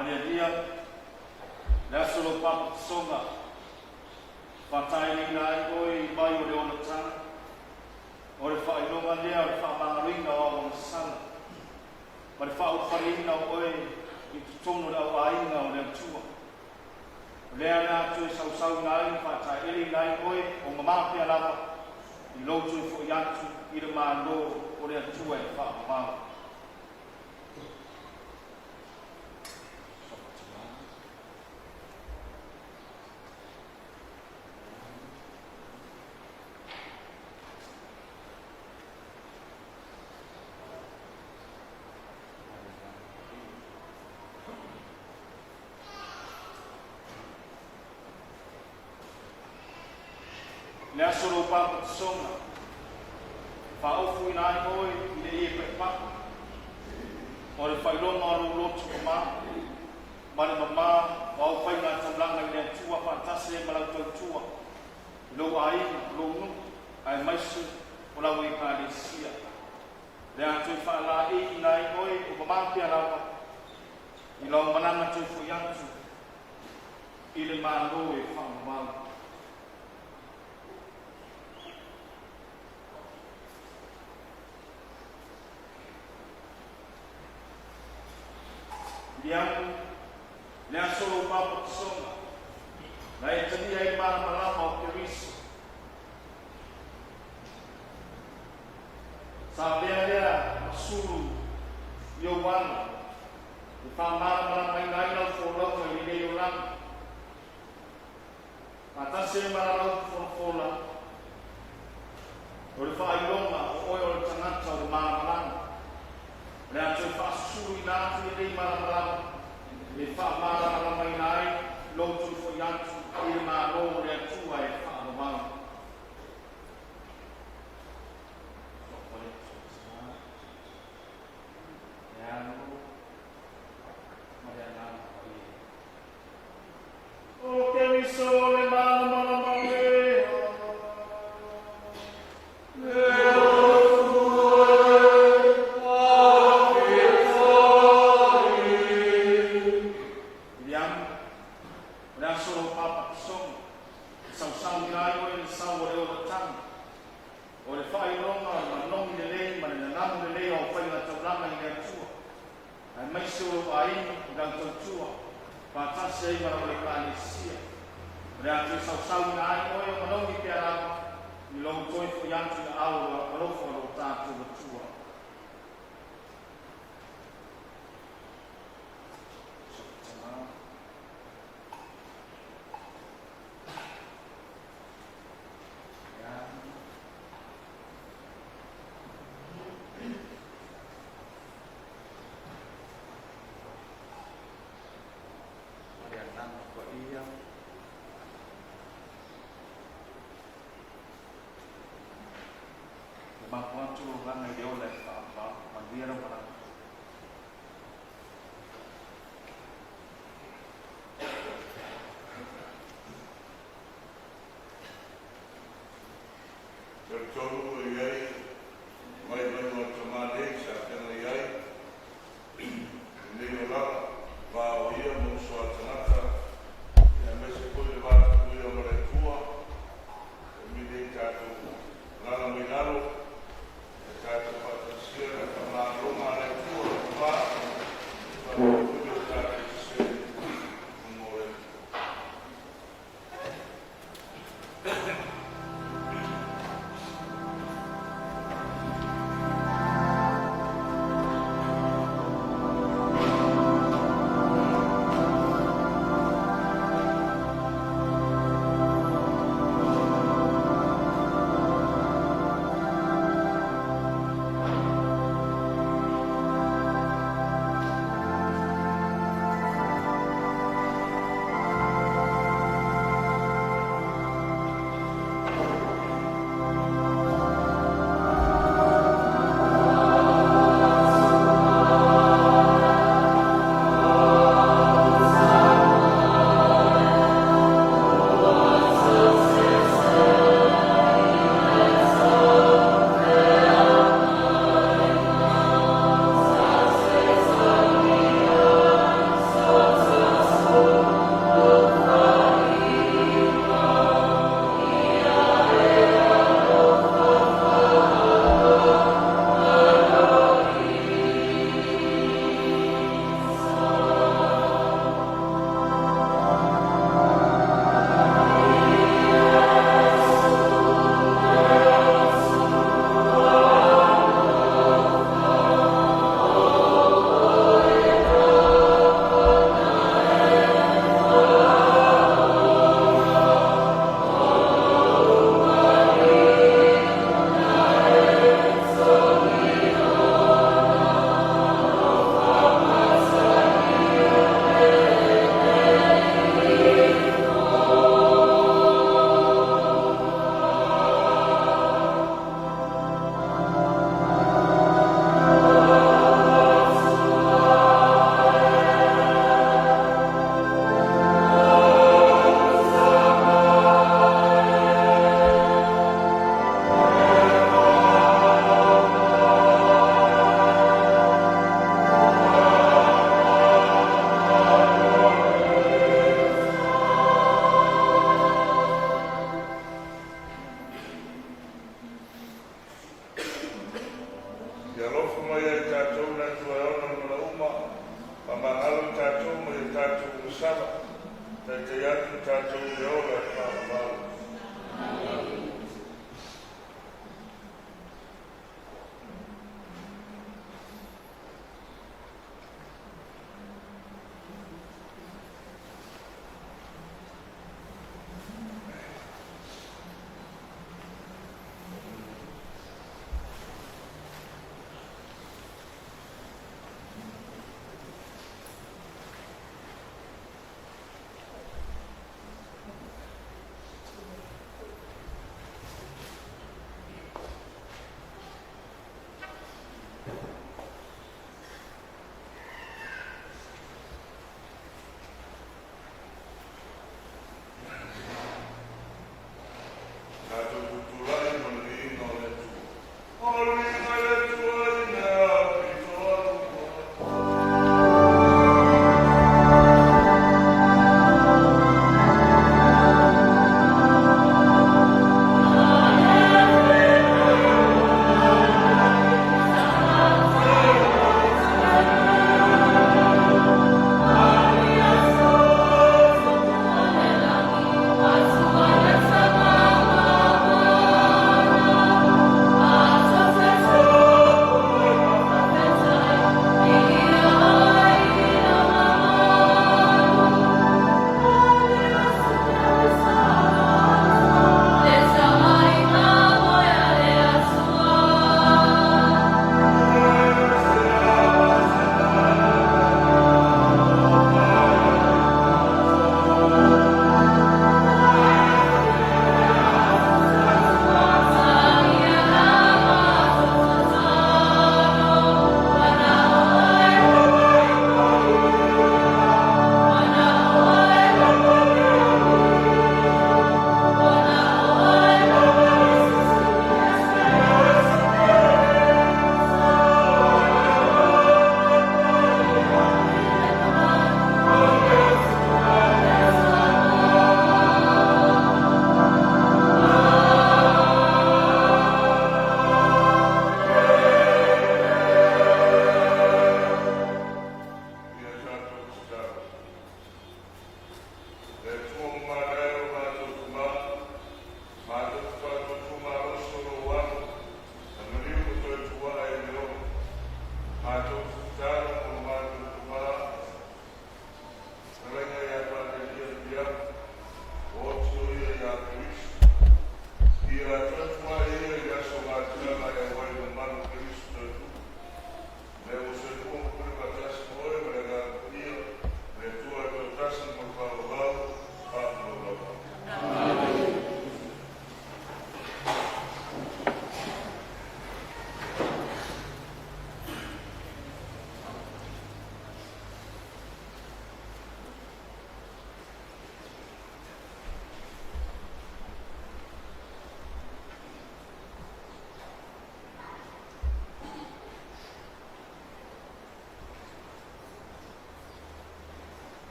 Ania dia, la solo papa songa, patai ni nai oi mai o leona tana, o le wha ilonga lea, o le wha mangaringa o awang sana, ma le wha uwharinga oi i tutono le au ainga o lea tua. Lea na tue sau nai, patai ili nai oi, o mamapia lava, i lotu i fo yatu, i le mando o lea tua e wha mamau. Lea solo papa songa, whaofu i nai oi i le ie pepaka, o le whailona o lotu o maa, ma le mama, wau whai ngā taulanga i lea tua, whaatase e malau tau tua, lo aina, lo nu, ai maisu, o lau i kāle sia. Lea tui whaala i nai oi, o mamapia lawa, i lau mananga tui fu yantu, i le mālo e whaamau. Liangu, lea solo papa songa, na e tania i mana malama o Keriso. Sa lea masuru i o wana, i wha mana malama i naina o wholonga i lei o langa. Ma tase mana o whola, o le wha ilonga o oi o le tangata o le mana malama. Lea tui whaasuru i nātu i rei maramarama, e whaamara mai nai, lotu fo yantu, i le mālo lea tua e whaamamau. O Keriso le maramarama lea, Mampuantu orang yang dia oleh apa, mandir orang. Tertolu iai, mai mai tomate, sakana iai. Nilo la, va oia musuatanata. tātou musala, te atu tātou leola whāwau.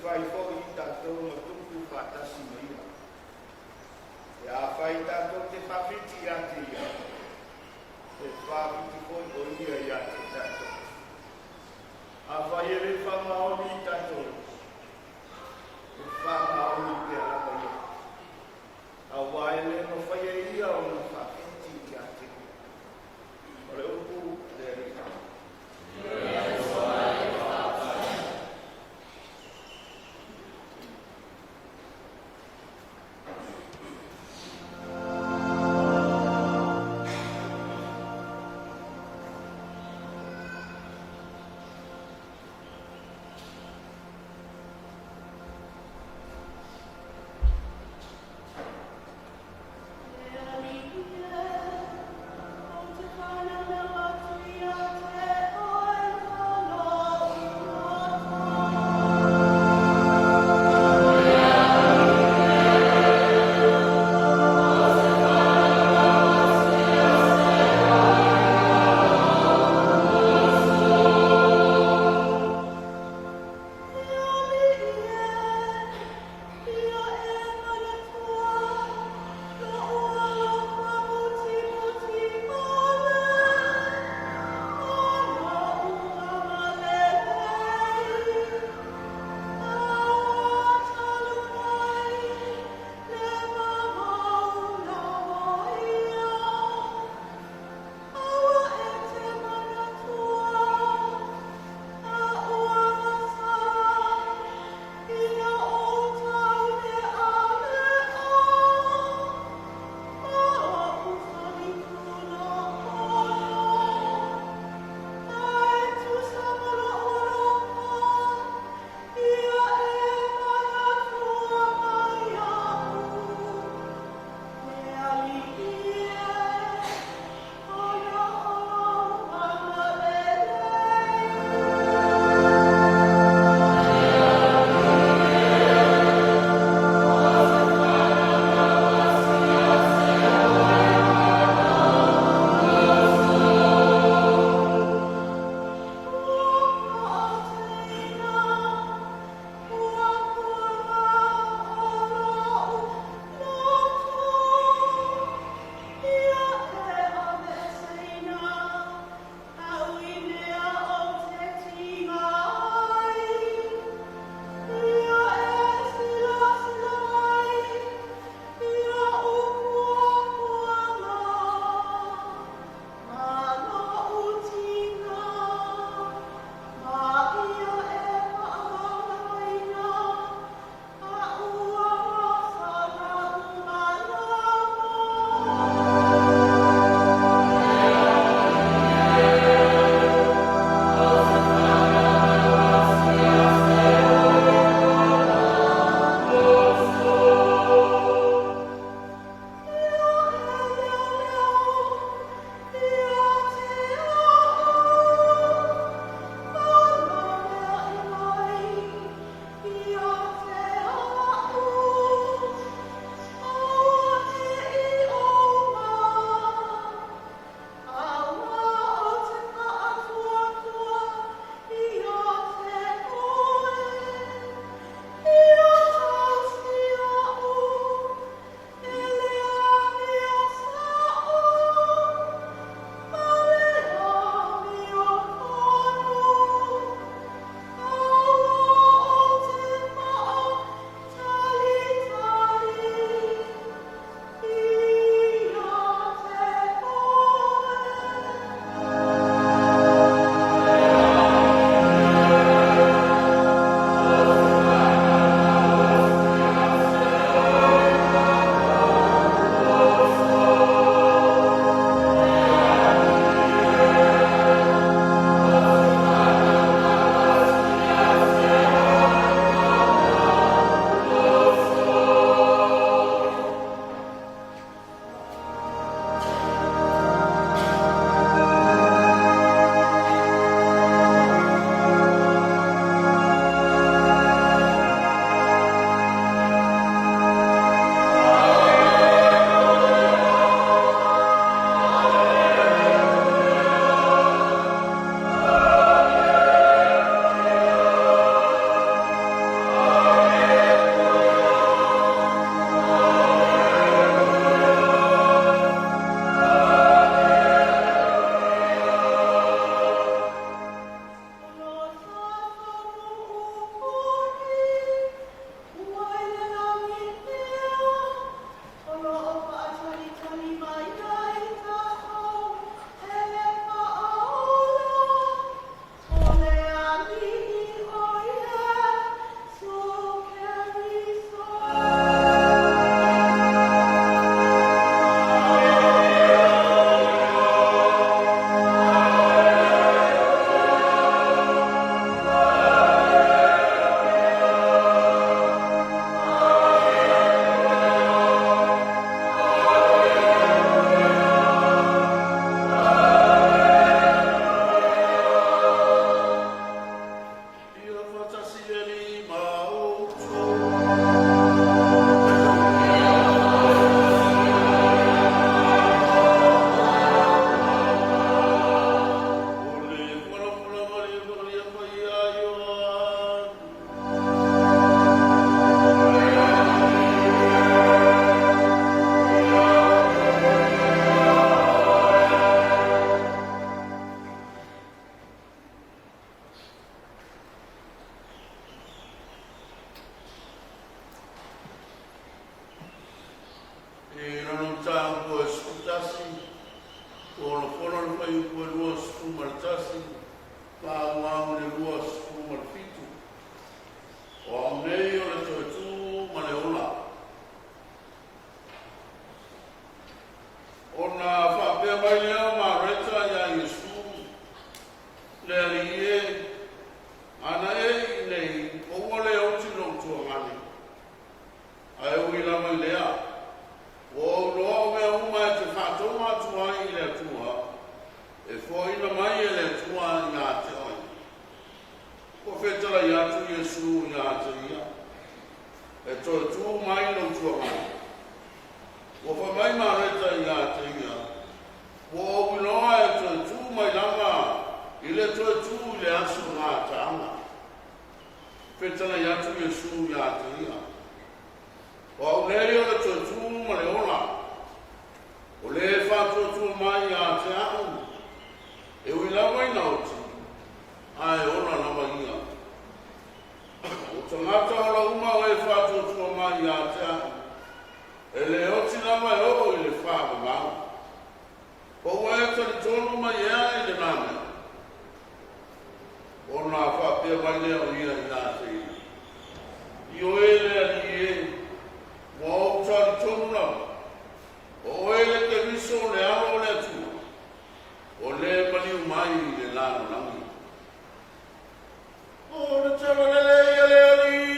whai fo i tātou ma tuku whātasi mai ia. E a whai tātou te whawhiti a te ia. Te whawhiti fo o ia ia te tātou. A whai e le whamaoni i tātou. Te whamaoni te alapa ia. A wai le no whai e ia o na whawhiti a te ia. O le upu le rika. i kua lua sifu maratasi, wāuau le lua sifu marafitu. O au nei o le toetu ma le ola. O na whapea mai lea ma reta ia Iesu, le ali e, ana e nei, o ua le oti no tua ngani. Ai ui la mai lea, o loa mea uma e te whātou mātua i le atua, e fōina mai e le atua i ngā te oi. Ko whetara i atu Iesu i ngā te ia, e toi tū mai no tua ngani. O wha mai mareta i ngā te ia, o winoa e toi tū mai langa, i le toi tū le asu ngā taanga. Whetara i atu Iesu i ngā te ia. O au nei o le toi tū ma le ola, o le whātua tū mai i ngā te au, e ui lawa i nauti, ai ona lawa ia. O tangata o la uma o e whātua tū mai i ngā te au, e le oti lama e o i le whāma mau. O ua e tani tonu mai ea i le nane. O nā whapea mai lea o ia i ngā te ia. I o e le ali e, mo au tani tonu lama. O e le te miso le alo le atua. O le maniu mai i le lano langi. O le tala le ali.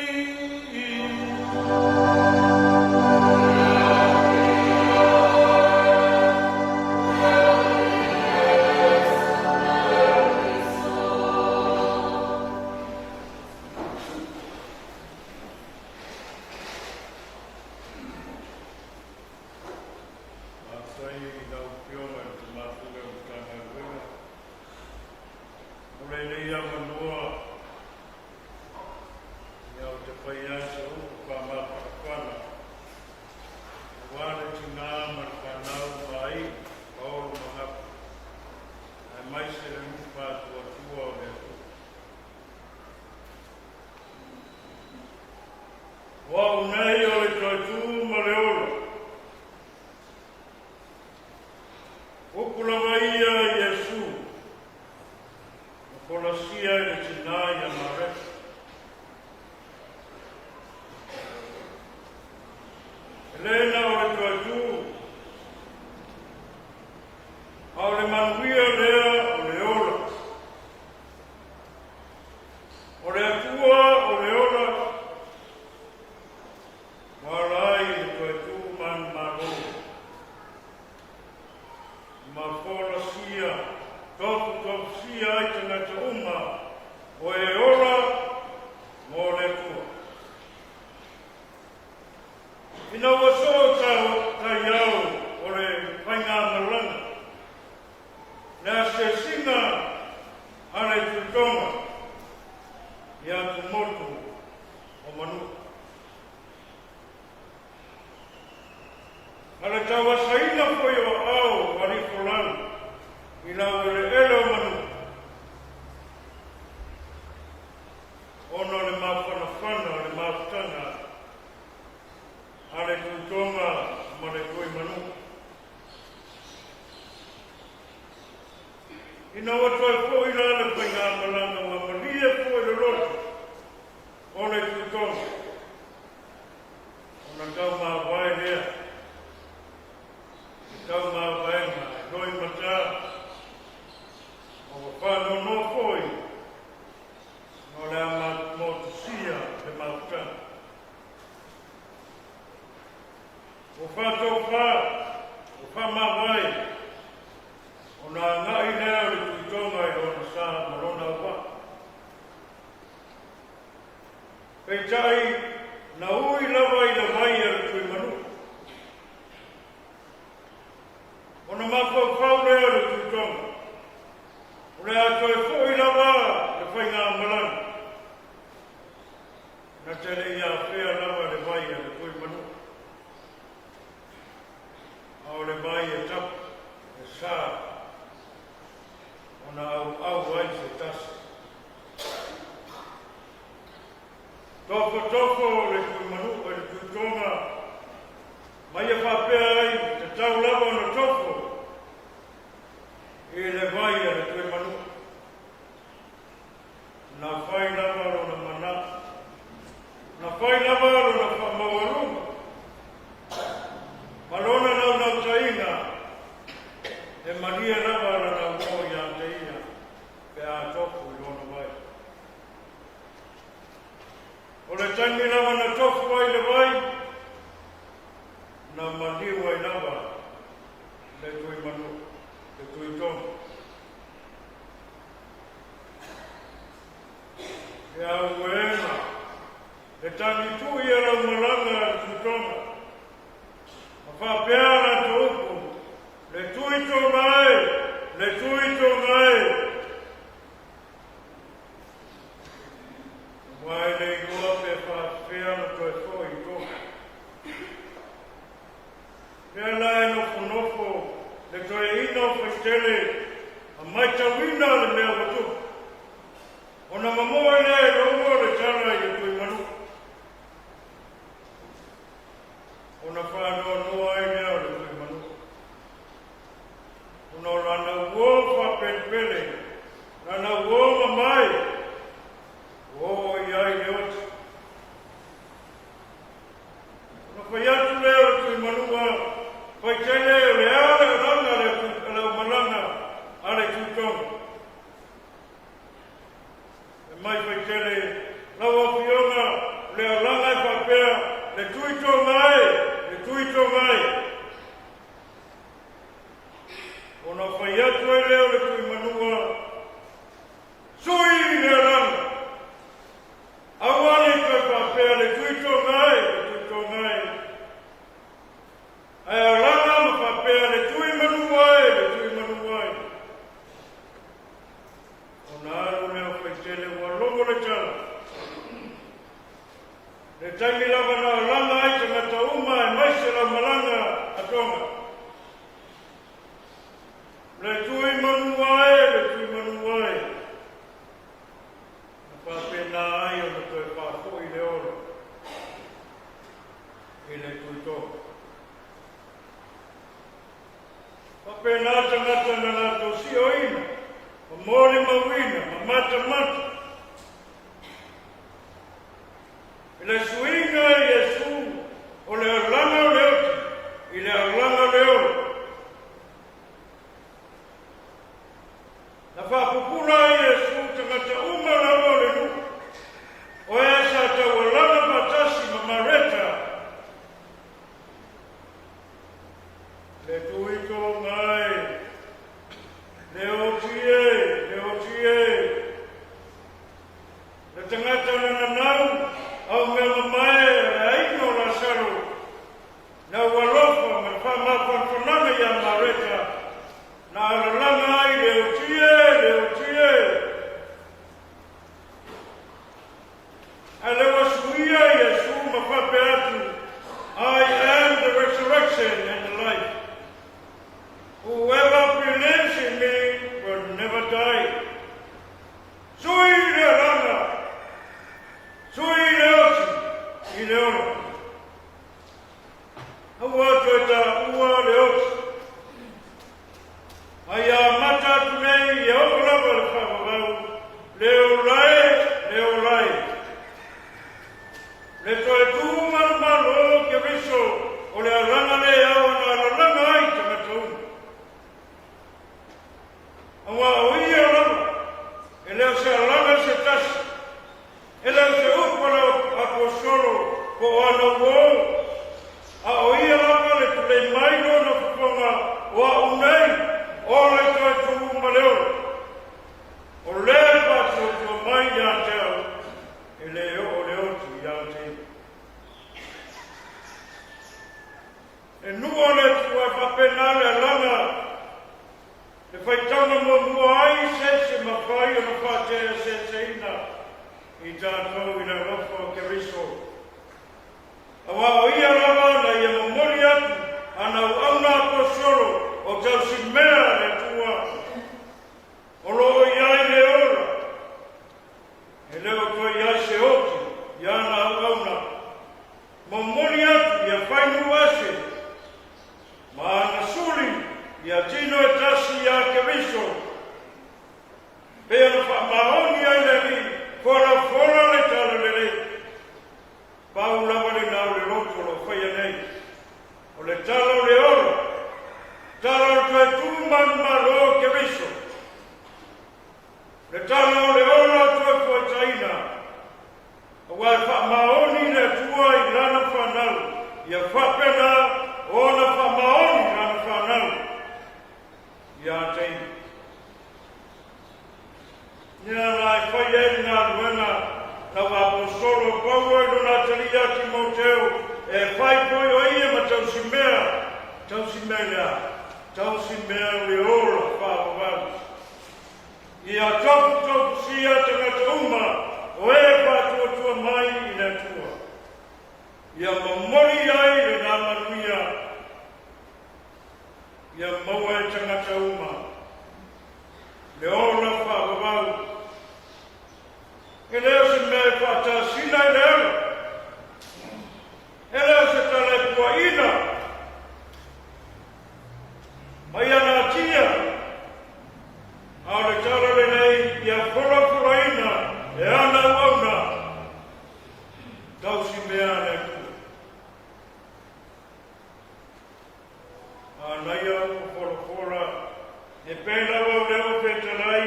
waruma. Malona na utaina. E Maria lava na umoja utaina. Pea tofu ilona vai. Ole tangi lava na tofu vai le vai. Na madiwa ilava. Le tui manu. Le tui tomu. Ya uena. Le tangi tu ia malanga tutonga. Mafa peana tuku. Le tui tongai. Le tui tongai. Wai le goa pe fa peana to foi to. Peana no funofo. Le toi ino festele. Amaita winda le mea watu. Ona mamoa le rongo le tana i tui manu. Ona whanau noa i lea le tui manu. Ona rana uofa penpele. Rana uoma mai. O iai le oti. Ona whaiatu lea le tui manua. Whaitele le ale ranga le malanga. Ale tui tonga. Mai whaitele, lawa whionga, lea langa e whapea, le tui tō ngai. Ona whaiatu e leo le tui manua, sui lea langa. Awani koe whapea, le tui tō ngai. Ai a langa ma whapea, le tui manua. Ona aru leo whaitele wa longo le tala. Le tangi lava na langa ai te ngata uma e maise la malanga atonga. Le tui manuai. Na whapena ai o na toi whako i le ora. I le tui tō. Whapena ata ngata na nga tō si o ina. Mori mawina, mata. Ile suinga Yesu, ole langa leoti, ile langa leoti. Na whapupura Yesu, tangata uma la ole nu. O esa te walanga patasi mamareta. Le tuito ngai. Leotie. Le tangata na nau, au me mamae, aino la saro. Na walofa, me whama kontonanga ya mareta. Na alalanga ai, leotie. Alewa suia Yesu, ma whape atu. I am the resurrection and the life. Whoever believes in me will never die. Sui le ranga. Sui le oti. I le ora. Hawa tueta ua le oti. Aia mata tunei e okulapa le whakawau. Leo lai. Le toe tu malu ke viso. O le aranga le au na aranga ai te matau. Awa oia lama. E leo se alanga se tasi. E leo se upala apostolo ko ana wou. A oia lama le tule maino na kuponga wa unei. O le toi tumu maleo. O le pato tu mai yanteo. E leo o leo tu yante. E nua le tua papenale langa. E fai tana mo mua ai se mawhai o na whatea se ina i tātou i na rofo ke riso. Awa o ia rawa na ia mamori atu ana auna apostolo o tau si mea le tua. O loo iai le ora. E leo toi iai se oti i ana auna. Mamori atu ia whainu ase. Ma ana suri ia tino e tasi ia ke riso. Pea na whamahoni ai le ni, fora le tala le le. Pau lama le nau le romo. lo whaia nei. O le talo le ora. Talo tue tūman maro ke viso. Le talo le ora tue koe taina. O wai wha maoni le tua i lana whanau. Ia whapena o na wha maoni lana whanau. Ia teina. Nia lai whai e ngā ruenga. Tau apostolo Paulo i luna talia Timoteo. E whai poi o ia ma tau si mea. Tau si mea. Tau si mea le ora whāwawau. Ia topu sia tangata uma. O e pātua tua mai i na tua. Ia mamori ai le nā manuia. Ia maua e tangata uma. Le ora whāwawau. E leo se mea whātā sina i leo. E leo se tala kua ina. Mai ana tia. Au le tala le nei ia kura ina. E ana wauna. Tau si mea ne kua. Anai au kora. E pēna wau leo pētarai.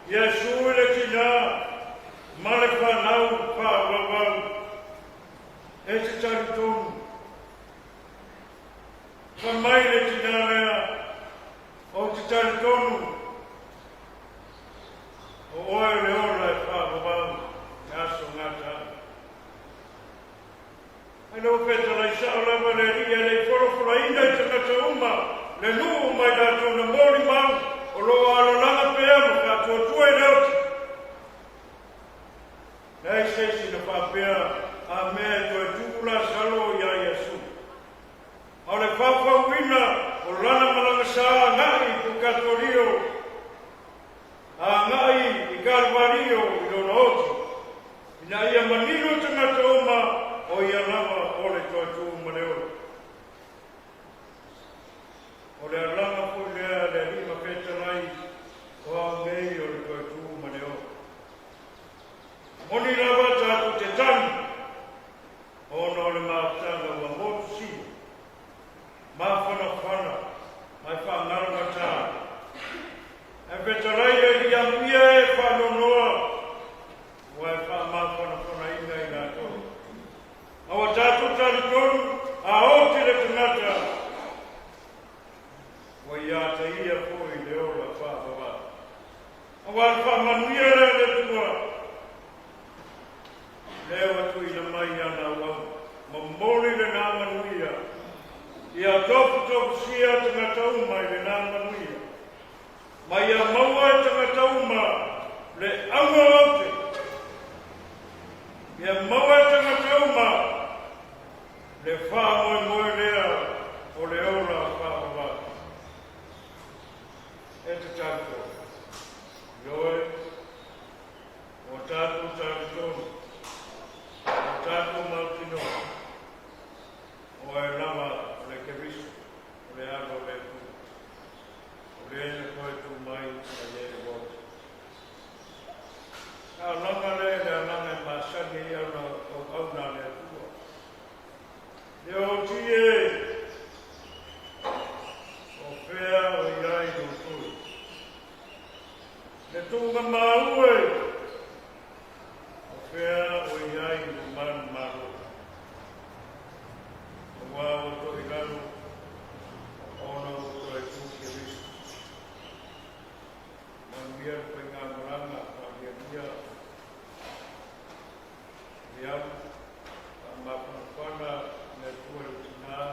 Ia sui le tina. Mare whanau whāwawau. E te tari tonu. Whamai le tina mea. O te tari tonu. O oe le ora e whāwawau. Aso ngata. Aino pētarai sa'olawa le ria le whorofora ina i tangata uma. Le nuu mai rātou na mori mau. O loa alolanga pēa mo kātua tua i rauti. Nei sesi na whapea a mea toi tūla salo ia Iesu. Au le whawhauina o rana malanga sa ngai ku katorio. A ngai i Kalvario i lona oti. Ina ia manino tangata uma o ia lava o le toi tū maneo. O le alanga po lea le rima petanai o a ngei o le toi tū maneo. Moni lava tātu te tani. Ono le mātanga wa motu si. Mawhana whana. Mai whangaranga tā. E petarai e ria mia e whanonoa. Wai mawhana whana inga i nātou. Awa tātu tani tonu. A oti le tangata. Wai ata ia poi le ora whawawa. Awa whamanuia le tua. Leo atu ina mai ana wau. Mamori le nā manuia. Ia topu sia tangata uma i le nā manuia. Mai a maua e tangata uma le aunga ote. Ia maua e tangata uma le whāmoe moe lea o le ora whāwawa. E te tāko. Ioe. O tāko tāko. Tātou mautino, o e lama o le keviso, o le ano le tu, o le ene koe tu mai a iere wote. A langa le alanga e masani i au na le tua. Le o tie, o whea o iai no tui. Le tunga maue, Pea o iai no man maro. O wā o to i lalo, ona o to e tūke risu. Man mia koe ngā maranga, a mia. Iau, a mapana whana me tua i tina,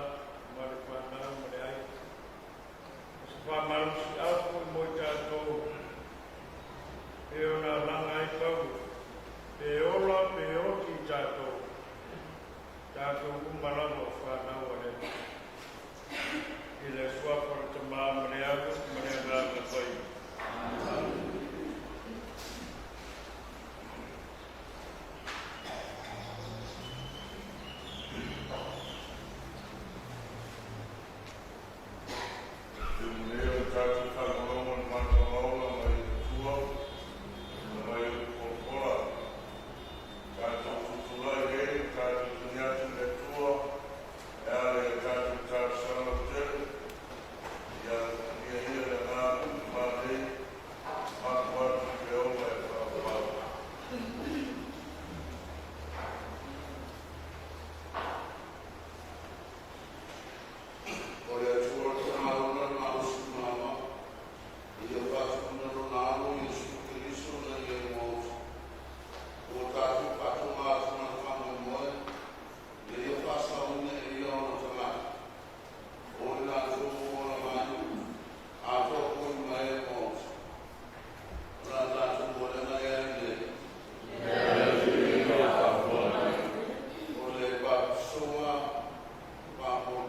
Thank you.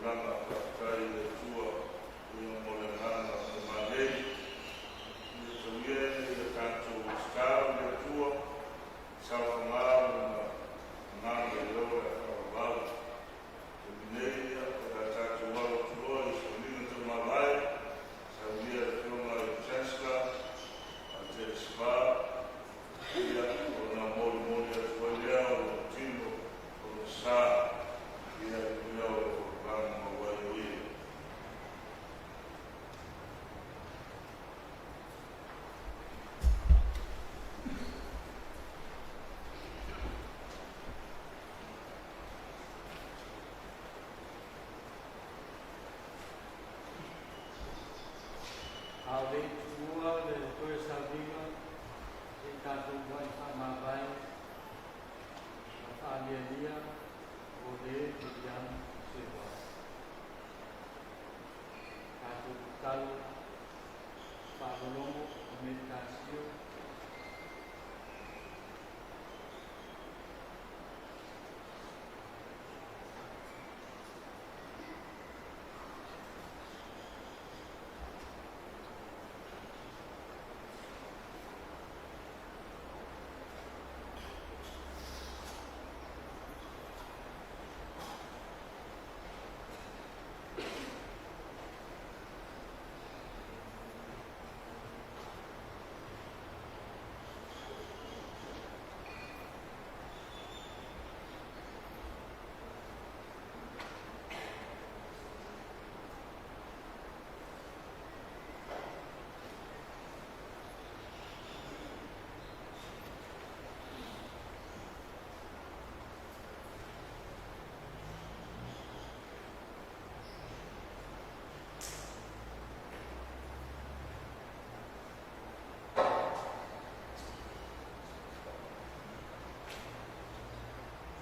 nana whakatai le tua i o mole nana o manei. I o tauie i a tātou skau le tua, sau whamau na nana i loa e whakawau. E minei a o tātou walo tuloa i so nina tau mawai, sau lia le whionga i Chancellor, a te spa, ia o na mori mori a tualia o tino o sa, ia i mea o rana mawai o ia. Ave tua le koe salvinga e tātou wai whamawai a whālialia o le te ian se wai. Tātou tau whaolongo o meditasio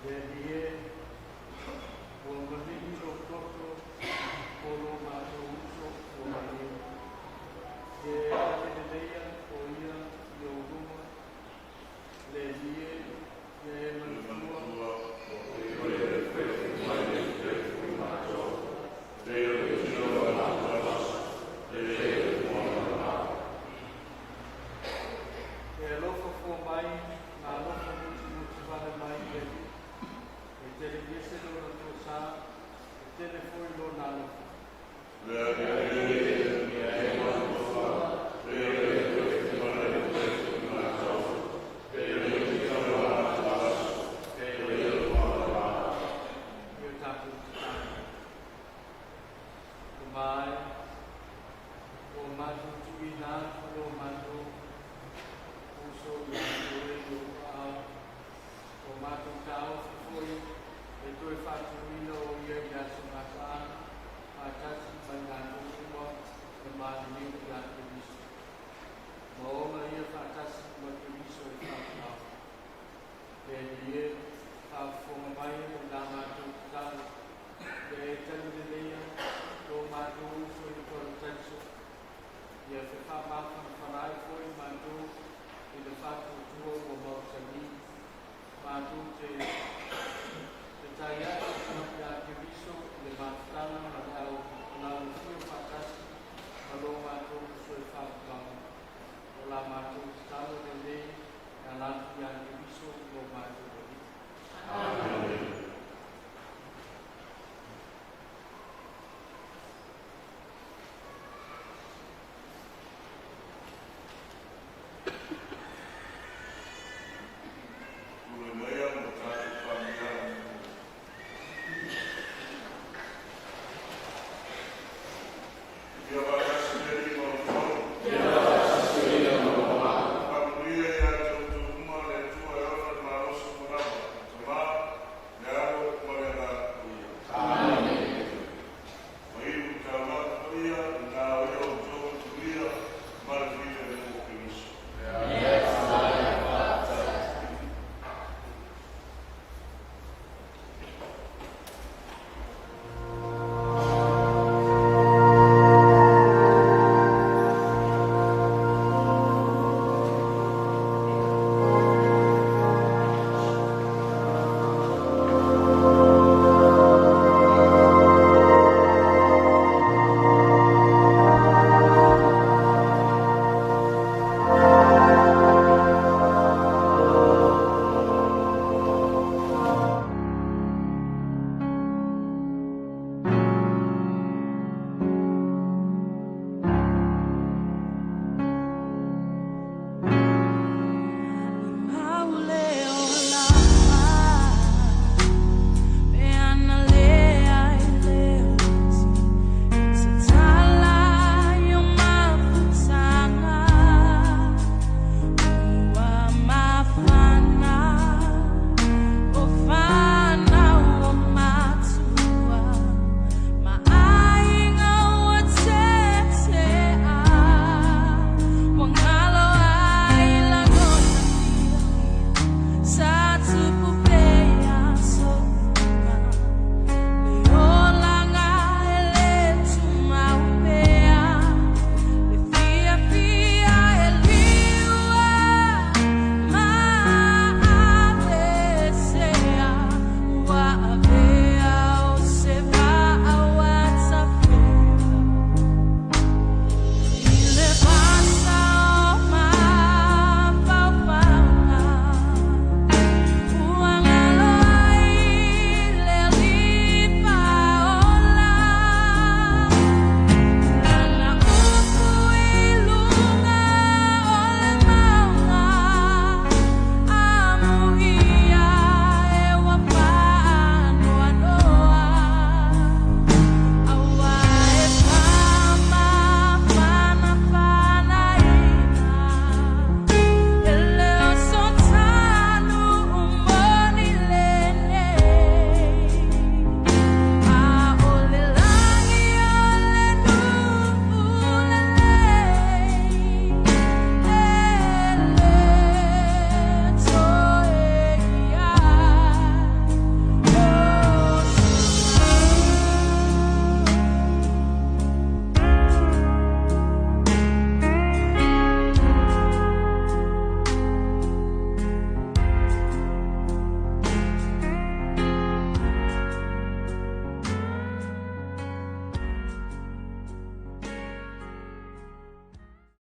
Delie o manini o toto o no mato uso o mani. Ke ate de leia o ia i o ruma. Delie ke e manutua o te oe e whewhi mai e whewhi mato. Te o te tino a nātaras, te e moana nā. Ke alofa fo mai, nā alofa muti vana mai e te le kese lo na to sa, te le foi lo na lo.